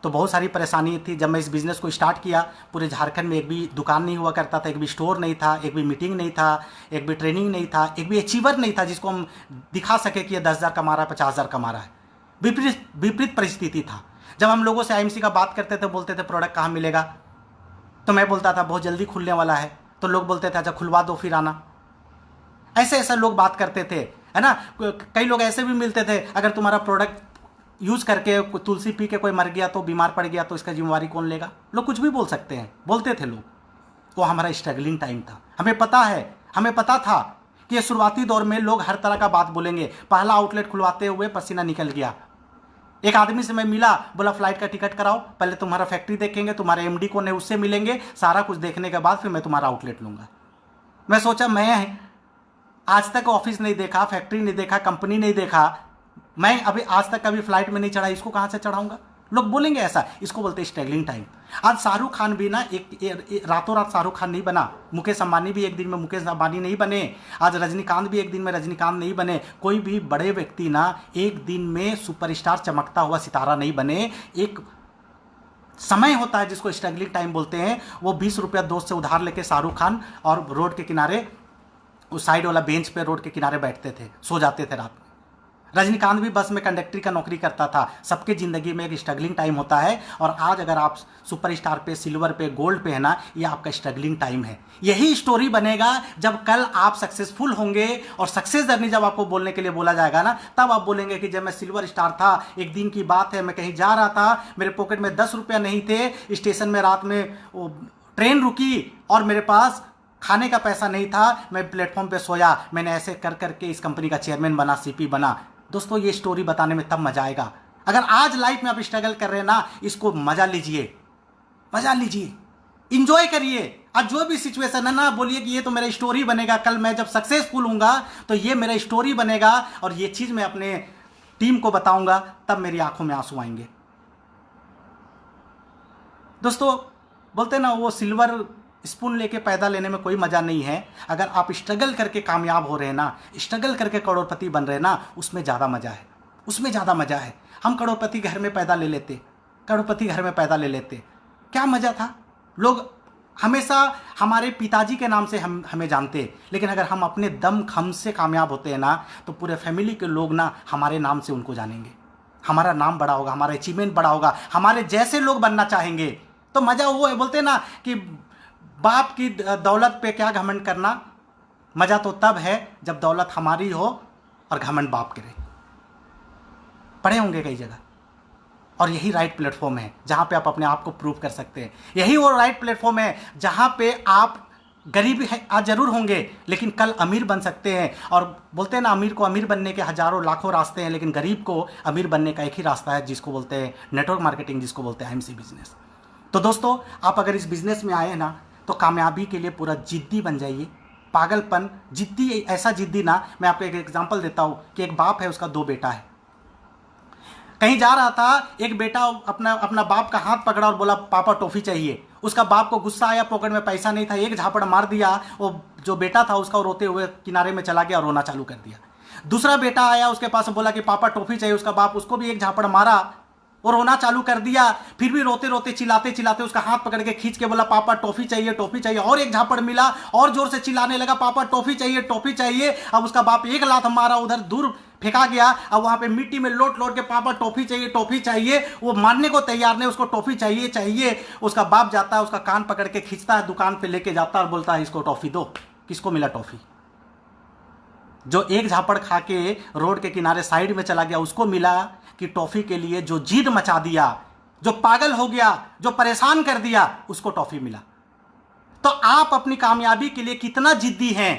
तो बहुत सारी परेशानी थी। जब मैं इस बिज़नेस को स्टार्ट किया, पूरे झारखंड में एक भी दुकान नहीं हुआ करता था, एक भी स्टोर नहीं था, एक भी मीटिंग नहीं था, एक भी ट्रेनिंग नहीं था, एक भी अचीवर नहीं था जिसको हम दिखा सके कि ये 10,000 कमा रहा है, 50,000 कमा रहा है। विपरीत परिस्थिति था। जब हम लोगों से IMC का बात करते थे, बोलते थे प्रोडक्ट कहाँ मिलेगा, तो मैं बोलता था बहुत जल्दी खुलने वाला है, तो लोग बोलते थे अच्छा खुलवा दो फिर आना। ऐसे लोग बात करते थे। है ना। कई लोग ऐसे भी मिलते थे, अगर तुम्हारा प्रोडक्ट यूज़ करके तुलसी पी के कोई मर गया तो बीमार पड़ गया तो इसका जिम्मेवारी कौन लेगा। लोग कुछ भी बोल सकते हैं, बोलते थे लोग। वो हमारा स्ट्रगलिंग टाइम था। हमें पता है, हमें पता था कि ये शुरुआती दौर में लोग हर तरह का बात बोलेंगे। पहला आउटलेट खुलवाते हुए पसीना निकल गया। एक आदमी से मैं मिला, बोला फ्लाइट का टिकट कराओ, पहले तुम्हारा फैक्ट्री देखेंगे, तुम्हारे एमडी कौन है उससे मिलेंगे, सारा कुछ देखने के बाद फिर मैं तुम्हारा आउटलेट लूँगा। मैं सोचा, मैं आज तक ऑफिस नहीं देखा, फैक्ट्री नहीं देखा, कंपनी नहीं देखा, मैं अभी आज तक कभी फ्लाइट में नहीं चढ़ा, इसको कहाँ से चढ़ाऊंगा। लोग बोलेंगे ऐसा, इसको बोलते हैं स्ट्रगलिंग टाइम। आज शाहरुख खान भी ना एक रातों रात शाहरुख खान नहीं बना, मुकेश अंबानी भी एक दिन में मुकेश अंबानी नहीं बने, आज रजनीकांत भी एक दिन में रजनीकांत नहीं बने, कोई भी बड़े व्यक्ति ना एक दिन में सुपरस्टार चमकता हुआ सितारा नहीं बने। एक समय होता है जिसको स्ट्रगलिंग टाइम बोलते हैं। वो 20 रुपया दोस्त से उधार लेके शाहरुख खान और रोड के किनारे उस साइड वाला बेंच पे रोड के किनारे बैठते थे, सो जाते थे रात में। रजनीकांत भी बस में कंडक्टरी का नौकरी करता था। सबके ज़िंदगी में एक स्ट्रगलिंग टाइम होता है, और आज अगर आप सुपरस्टार पे, सिल्वर पे, गोल्ड पे है ना, ये आपका स्ट्रगलिंग टाइम है। यही स्टोरी बनेगा जब कल आप सक्सेसफुल होंगे, और सक्सेस जर्नी जब आपको बोलने के लिए बोला जाएगा ना, तब आप बोलेंगे कि जब मैं सिल्वर स्टार था, एक दिन की बात है, मैं कहीं जा रहा था, मेरे पॉकेट में 10 रुपया नहीं थे, स्टेशन में रात में ट्रेन रुकी और मेरे पास खाने का पैसा नहीं था, मैं प्लेटफॉर्म पे सोया, मैंने ऐसे कर करके इस कंपनी का चेयरमैन बना, सीपी बना। दोस्तों, ये स्टोरी बताने में तब मजा आएगा। अगर आज लाइफ में आप स्ट्रगल कर रहे हैं ना, इसको मजा लीजिए, मजा लीजिए, इंजॉय करिए। आज जो भी सिचुएशन है ना, बोलिए कि ये तो मेरा स्टोरी बनेगा, कल मैं जब सक्सेसफुल हूंगा तो ये मेरा स्टोरी बनेगा, और ये चीज मैं अपने टीम को बताऊंगा, तब मेरी आंखों में आंसू आएंगे। दोस्तों, बोलते ना, वो सिल्वर स्पून लेके पैदा लेने में कोई मजा नहीं है। अगर आप स्ट्रगल करके कामयाब हो रहे हैं ना, स्ट्रगल करके करोड़पति बन रहे हैं ना, उसमें ज़्यादा मजा है, उसमें ज़्यादा मजा है। हम करोड़पति घर में पैदा ले लेते, करोड़पति घर में पैदा ले लेते, क्या मजा था। लोग हमेशा हमारे पिताजी के नाम से हमें जानते, लेकिन अगर हम अपने दम खम से कामयाब होते हैं ना, तो पूरे फैमिली के लोग ना हमारे नाम से उनको जानेंगे, हमारा नाम बड़ा होगा, हमारा अचीवमेंट बड़ा होगा, हमारे जैसे लोग बनना चाहेंगे। तो मजा वो है, बोलते ना कि बाप की दौलत पे क्या घमंड करना, मजा तो तब है जब दौलत हमारी हो और घमंड बाप करे। पढ़े होंगे कई जगह, और यही राइट प्लेटफॉर्म है जहां पे आप अपने आप को प्रूव कर सकते हैं। यही वो राइट प्लेटफॉर्म है जहां पे आप गरीब है आज जरूर होंगे, लेकिन कल अमीर बन सकते हैं। और बोलते हैं ना, अमीर को अमीर बनने के हजारों लाखों रास्ते हैं, लेकिन गरीब को अमीर बनने का एक ही रास्ता है, जिसको बोलते हैं नेटवर्क मार्केटिंग, जिसको बोलते हैं IMC बिजनेस। तो दोस्तों, आप अगर इस बिजनेस में आए हैं ना, तो कामयाबी के लिए पूरा जिद्दी बन जाइए। पागलपन, जिद्दी, ऐसा जिद्दी ना, मैं आपको एक एग्जांपल देता हूँ कि एक बाप है, उसका 2 बेटा है। कहीं जा रहा था, एक बेटा अपना बाप का हाथ पकड़ा और बोला पापा टॉफी चाहिए। उसका बाप को गुस्सा आया, पॉकेट में पैसा नहीं था, एक झापड़ मार दिया। वो जो बेटा था उसका, रोते हुए किनारे में चला गया और रोना चालू कर दिया। दूसरा बेटा आया, उसके पास बोला कि पापा टॉफी चाहिए। उसका बाप उसको भी एक झापड़ मारा और रोना चालू कर दिया। फिर भी रोते रोते, चिल्लाते चिल्लाते उसका हाथ पकड़ के खींच के बोला पापा टॉफी चाहिए, टॉफी चाहिए। और एक झापड़ मिला, और जोर से चिल्लाने लगा पापा टॉफी चाहिए, टॉफी चाहिए। अब उसका बाप एक लात मारा, उधर दूर फेंका गया। अब वहां पे मिट्टी में लोट लोट के पापा टॉफी चाहिए, टॉफी चाहिए। वो मानने को तैयार नहीं, उसको टॉफी चाहिए चाहिए। उसका बाप जाता है, उसका कान पकड़ के खींचता है, दुकान पे लेके जाता है और बोलता है इसको टॉफी दो। किसको मिला टॉफी? जो एक झापड़ खा के रोड के किनारे साइड में चला गया, उसको मिला कि टॉफी के लिए जो जिद मचा दिया, जो पागल हो गया, जो परेशान कर दिया, उसको टॉफी मिला। तो आप अपनी कामयाबी के लिए कितना जिद्दी हैं?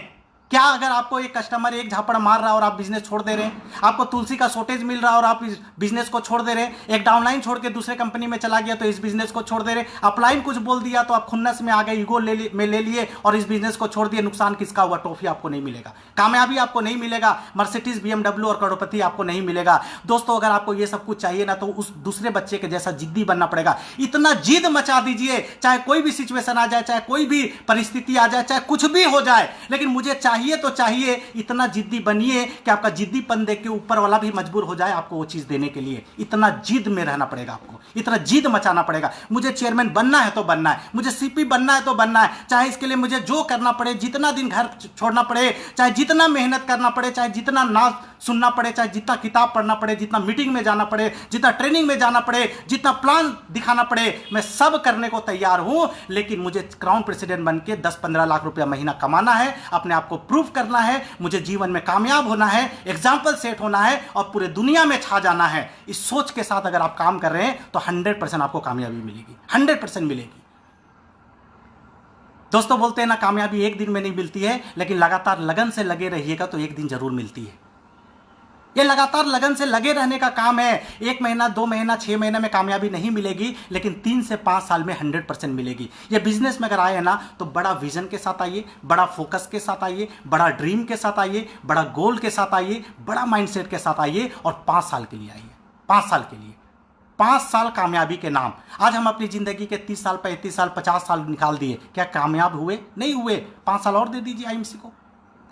क्या अगर आपको एक कस्टमर एक झापड़ मार रहा है और आप बिजनेस छोड़ दे रहे हैं? आपको तुलसी का शॉर्टेज मिल रहा है और आप इस बिजनेस को छोड़ दे रहे हैं? एक डाउनलाइन छोड़ के दूसरे कंपनी में चला गया तो इस बिजनेस को छोड़ दे रहे हैं? अपलाइन कुछ बोल दिया तो आप खुन्नस में आ गए, ईगो ले लिए और इस बिजनेस को छोड़ दिए। नुकसान किसका हुआ? टॉफी आपको नहीं मिलेगा, कामयाबी आपको नहीं मिलेगा, मर्सिडीज, BMW और करोड़पति आपको नहीं मिलेगा। दोस्तों, अगर आपको ये सब कुछ चाहिए ना, तो उस दूसरे बच्चे के जैसा जिद्दी बनना पड़ेगा। इतना जिद मचा दीजिए, चाहे कोई भी सिचुएशन आ जाए, चाहे कोई भी परिस्थिति आ जाए, चाहे कुछ भी हो जाए, लेकिन मुझे चाहिए तो चाहिए। इतना जिद्दी बनिए कि आपका जिद्दीपन देख के ऊपर वाला भी मजबूर हो जाए आपको वो चीज देने के लिए। इतना जिद में रहना पड़ेगा आपको, इतना जिद मचाना पड़ेगा। मुझे चेयरमैन बनना है तो बनना है, मुझे CP बनना है तो बनना है, चाहे इसके लिए मुझे जो करना पड़े, जितना दिन घर छोड़ना पड़े, चाहे जितना मेहनत करना पड़े, चाहे जितना सुनना पड़े, चाहे जितना किताब पढ़ना पड़े, जितना मीटिंग में जाना पड़े, जितना ट्रेनिंग में जाना पड़े, जितना प्लान दिखाना पड़े, मैं सब करने को तैयार हूं। लेकिन मुझे क्राउन प्रेसिडेंट बन के 10-15 लाख रुपया महीना कमाना है, अपने आप को प्रूव करना है, मुझे जीवन में कामयाब होना है, एग्जाम्पल सेट होना है और पूरे दुनिया में छा जाना है। इस सोच के साथ अगर आप काम कर रहे हैं तो 100% आपको कामयाबी मिलेगी, 100% मिलेगी। दोस्तों बोलते हैं ना, कामयाबी एक दिन में नहीं मिलती है, लेकिन लगातार लगन से लगे रहिएगा तो एक दिन जरूर मिलती है। ये लगातार लगन से लगे रहने का काम है। 1 महीना, 2 महीना, 6 महीने में कामयाबी नहीं मिलेगी, लेकिन 3 से 5 साल में 100% मिलेगी। ये बिजनेस में अगर आए ना तो बड़ा विजन के साथ आइए, बड़ा फोकस के साथ आइए, बड़ा ड्रीम के साथ आइए, बड़ा गोल के साथ आइए, बड़ा माइंडसेट के साथ आइए और 5 साल के लिए आइए। 5 साल के लिए, 5 साल कामयाबी के नाम। आज हम अपनी जिंदगी के 30 साल, 35 साल, 50 साल निकाल दिए, क्या कामयाब हुए? नहीं हुए। 5 साल और दे दीजिए आईएमसी को।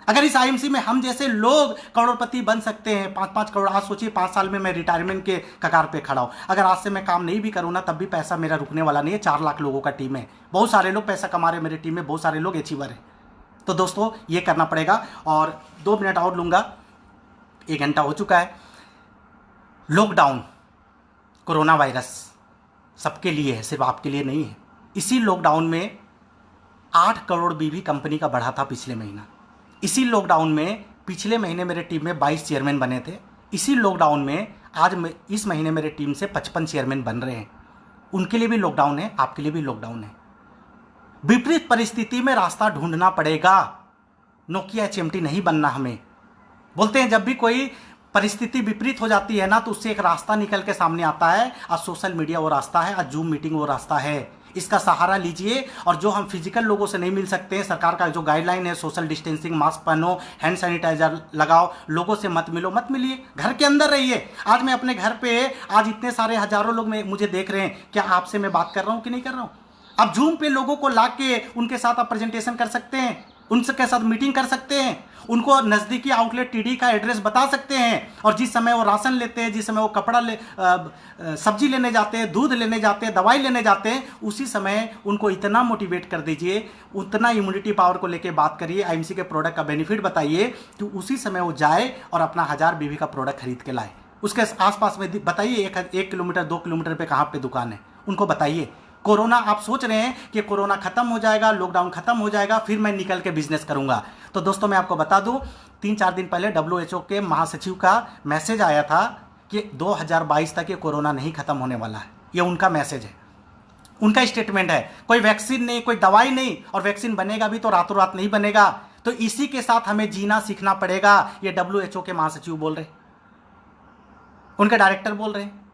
अगर इस आईएमसी में हम जैसे लोग करोड़पति बन सकते हैं, 5-5 करोड़, आज सोचिए 5 साल में मैं रिटायरमेंट के कगार पे खड़ा हूं। अगर आज से मैं काम नहीं भी करूं ना, तब भी पैसा मेरा रुकने वाला नहीं है। 4 लाख लोगों का टीम है, बहुत सारे लोग पैसा कमा रहे हैं मेरी टीम में, बहुत सारे लोग अचीवर हैं। तो दोस्तों ये करना पड़ेगा। और 2 मिनट और लूंगा, 1 घंटा हो चुका है। लॉकडाउन, कोरोना वायरस सबके लिए है, सिर्फ आपके लिए नहीं है। इसी लॉकडाउन में 8 करोड़ बीवी कंपनी का बढ़ा था पिछले महीना। इसी लॉकडाउन में पिछले महीने मेरे टीम में 22 चेयरमैन बने थे। इसी लॉकडाउन में आज इस महीने मेरे टीम से 55 चेयरमैन बन रहे हैं। उनके लिए भी लॉकडाउन है, आपके लिए भी लॉकडाउन है। विपरीत परिस्थिति में रास्ता ढूंढना पड़ेगा, नोकिया एचएमटी नहीं बनना हमें। बोलते हैं जब भी कोई परिस्थिति विपरीत हो जाती है ना, तो उससे एक रास्ता निकल के सामने आता है। आज सोशल मीडिया वो रास्ता है, आज जूम मीटिंग वो रास्ता है। इसका सहारा लीजिए। और जो हम फिजिकल लोगों से नहीं मिल सकते हैं, सरकार का जो गाइडलाइन है, सोशल डिस्टेंसिंग, मास्क पहनो, हैंड सैनिटाइजर लगाओ, लोगों से मत मिलो, मत मिलिए, घर के अंदर रहिए। आज मैं अपने घर पे, आज इतने सारे हजारों लोग मुझे देख रहे हैं, क्या आपसे मैं बात कर रहा हूं कि नहीं कर रहा हूं? आप जूम पे लोगों को ला के उनके साथ आप प्रेजेंटेशन कर सकते हैं, उनके साथ मीटिंग कर सकते हैं, उनको नज़दीकी आउटलेट टीडी का एड्रेस बता सकते हैं। और जिस समय वो राशन लेते हैं, जिस समय वो कपड़ा सब्जी लेने जाते हैं, दूध लेने जाते हैं, दवाई लेने जाते हैं, उसी समय उनको इतना मोटिवेट कर दीजिए, उतना इम्यूनिटी पावर को लेके बात करिए, आईएमसी के प्रोडक्ट का बेनिफिट बताइए, तो उसी समय वो जाए और अपना 1000 बीवी का प्रोडक्ट खरीद के लाए। उसके आसपास में बताइए 1 किलोमीटर 2 किलोमीटर पे कहाँ पे दुकान है, उनको बताइए। कोरोना, आप सोच रहे हैं कि कोरोना खत्म हो जाएगा, लॉकडाउन खत्म हो जाएगा, फिर मैं निकल के बिजनेस करूंगा। तो दोस्तों मैं आपको बता दूं, 3-4 दिन पहले WHO के महासचिव का मैसेज आया था कि 2022 तक ये कोरोना नहीं खत्म होने वाला है। ये उनका मैसेज है, उनका स्टेटमेंट है। कोई वैक्सीन नहीं, कोई दवाई नहीं, और वैक्सीन बनेगा भी तो रातों रात नहीं बनेगा। तो इसी के साथ हमें जीना सीखना पड़ेगा। ये WHO के महासचिव बोल रहे, उनके डायरेक्टर बोल रहे हैं।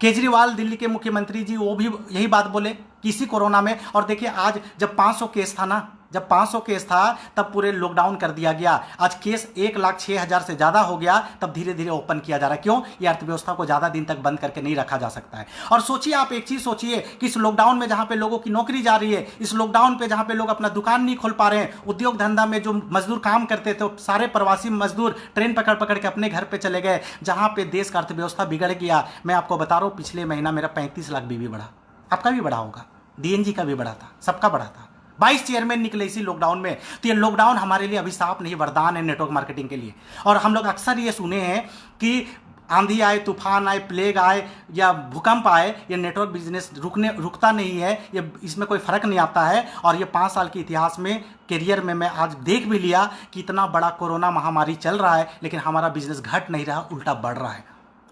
केजरीवाल दिल्ली के मुख्यमंत्री जी, वो भी यही बात बोले कि इसी कोरोना में। और देखिए आज जब 500 केस था ना, जब 500 केस था तब पूरे लॉकडाउन कर दिया गया। आज केस 1,06,000 से ज़्यादा हो गया, तब धीरे धीरे ओपन किया जा रहा है। क्यों? ये अर्थव्यवस्था को ज़्यादा दिन तक बंद करके नहीं रखा जा सकता है। और सोचिए, आप एक चीज़ सोचिए कि इस लॉकडाउन में जहाँ पे लोगों की नौकरी जा रही है, इस लॉकडाउन पे जहाँ पे लोग अपना दुकान नहीं खोल पा रहे हैं, उद्योग धंधा में जो मजदूर काम करते थे, सारे प्रवासी मजदूर ट्रेन पकड़ पकड़ के अपने घर पर चले गए, जहाँ पे देश का अर्थव्यवस्था बिगड़ गया। मैं आपको बता रहा हूँ, पिछले महीना मेरा 35 लाख बीवी बढ़ा, आपका भी बढ़ा होगा, डीएनजी का भी बढ़ा था, सबका बढ़ा था। 22 चेयरमैन निकले इसी लॉकडाउन में। तो ये लॉकडाउन हमारे लिए अभिशाप नहीं, वरदान है नेटवर्क मार्केटिंग के लिए। और हम लोग अक्सर ये सुने हैं कि आंधी आए, तूफान आए, प्लेग आए या भूकंप आए, ये नेटवर्क बिजनेस रुकता नहीं है, ये इसमें कोई फर्क नहीं आता है। और ये 5 साल के इतिहास में, करियर में मैं आज देख भी लिया कि इतना बड़ा कोरोना महामारी चल रहा है, लेकिन हमारा बिजनेस घट नहीं रहा, उल्टा बढ़ रहा है,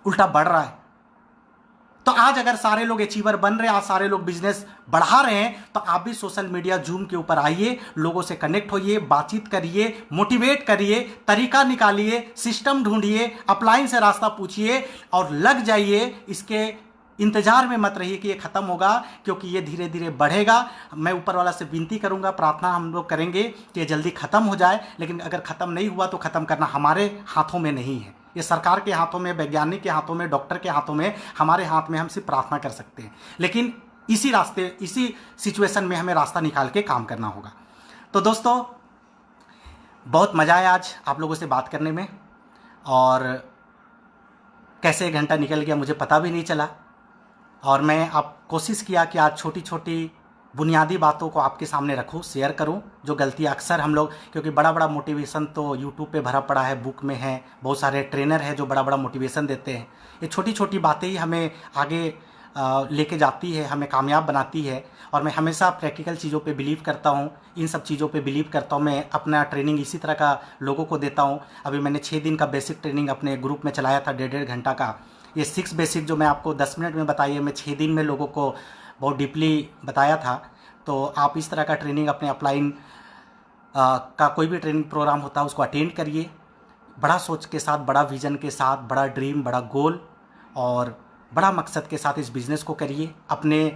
उल्टा बढ़ रहा है। तो आज अगर सारे लोग अचीवर बन रहे हैं, आज सारे लोग बिजनेस बढ़ा रहे हैं, तो आप भी सोशल मीडिया जूम के ऊपर आइए, लोगों से कनेक्ट होइए, बातचीत करिए, मोटिवेट करिए, तरीका निकालिए, सिस्टम ढूंढिए, अपलाइन से रास्ता पूछिए और लग जाइए। इसके इंतजार में मत रहिए कि ये खत्म होगा, क्योंकि ये धीरे धीरे बढ़ेगा। मैं ऊपर वाला से विनती करूंगा, प्रार्थना हम लोग करेंगे कि ये जल्दी खत्म हो जाए। लेकिन अगर खत्म नहीं हुआ तो खत्म करना हमारे हाथों में नहीं है, ये सरकार के हाथों में, वैज्ञानिक के हाथों में, डॉक्टर के हाथों में, हमारे हाथ में। हम सिर्फ प्रार्थना कर सकते हैं, लेकिन इसी रास्ते, इसी सिचुएशन में हमें रास्ता निकाल के काम करना होगा। तो दोस्तों बहुत मज़ा आया आज आप लोगों से बात करने में, और कैसे 1 घंटा निकल गया मुझे पता भी नहीं चला। और मैं आप कोशिश किया कि आज छोटी छोटी बुनियादी बातों को आपके सामने रखूं, शेयर करूं, जो गलतियां अक्सर हम लोग, क्योंकि बड़ा बड़ा मोटिवेशन तो यूट्यूब पे भरा पड़ा है, बुक में है, बहुत सारे ट्रेनर हैं जो बड़ा बड़ा मोटिवेशन देते हैं। ये छोटी छोटी बातें ही हमें आगे लेके जाती है, हमें कामयाब बनाती है। और मैं हमेशा प्रैक्टिकल चीज़ों पे बिलीव करता हूँ, इन सब चीज़ों पे बिलीव करता हूँ। मैं अपना ट्रेनिंग इसी तरह का लोगों को देता हूँ। अभी मैंने 6 दिन का बेसिक ट्रेनिंग अपने ग्रुप में चलाया था, 1.5 घंटा का। ये 6 बेसिक जो मैं आपको 10 मिनट में बताई है, मैं 6 दिन में लोगों को बहुत डीपली बताया था। तो आप इस तरह का ट्रेनिंग अपने अपलाइन का कोई भी ट्रेनिंग प्रोग्राम होता है उसको अटेंड करिए, बड़ा सोच के साथ, बड़ा विजन के साथ, बड़ा ड्रीम, बड़ा गोल और बड़ा मकसद के साथ इस बिज़नेस को करिए। अपने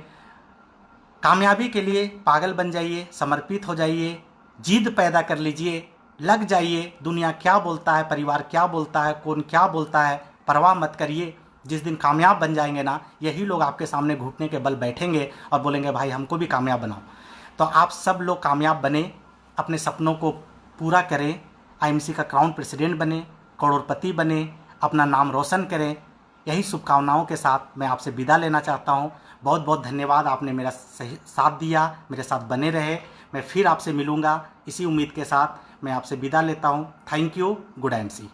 कामयाबी के लिए पागल बन जाइए, समर्पित हो जाइए, जिद पैदा कर लीजिए, लग जाइए। दुनिया क्या बोलता है, परिवार क्या बोलता है, कौन क्या बोलता है, परवाह मत करिए। जिस दिन कामयाब बन जाएंगे ना, यही लोग आपके सामने घुटने के बल बैठेंगे और बोलेंगे भाई हमको भी कामयाब बनाओ। तो आप सब लोग कामयाब बने, अपने सपनों को पूरा करें, आईएमसी का क्राउन प्रेसिडेंट बने, करोड़पति बने, अपना नाम रोशन करें। यही शुभकामनाओं के साथ मैं आपसे विदा लेना चाहता हूं। बहुत बहुत धन्यवाद, आपने मेरा सही साथ दिया, मेरे साथ बने रहे। मैं फिर आपसे मिलूंगा, इसी उम्मीद के साथ मैं आपसे विदा लेता हूं। Thank you, good MC.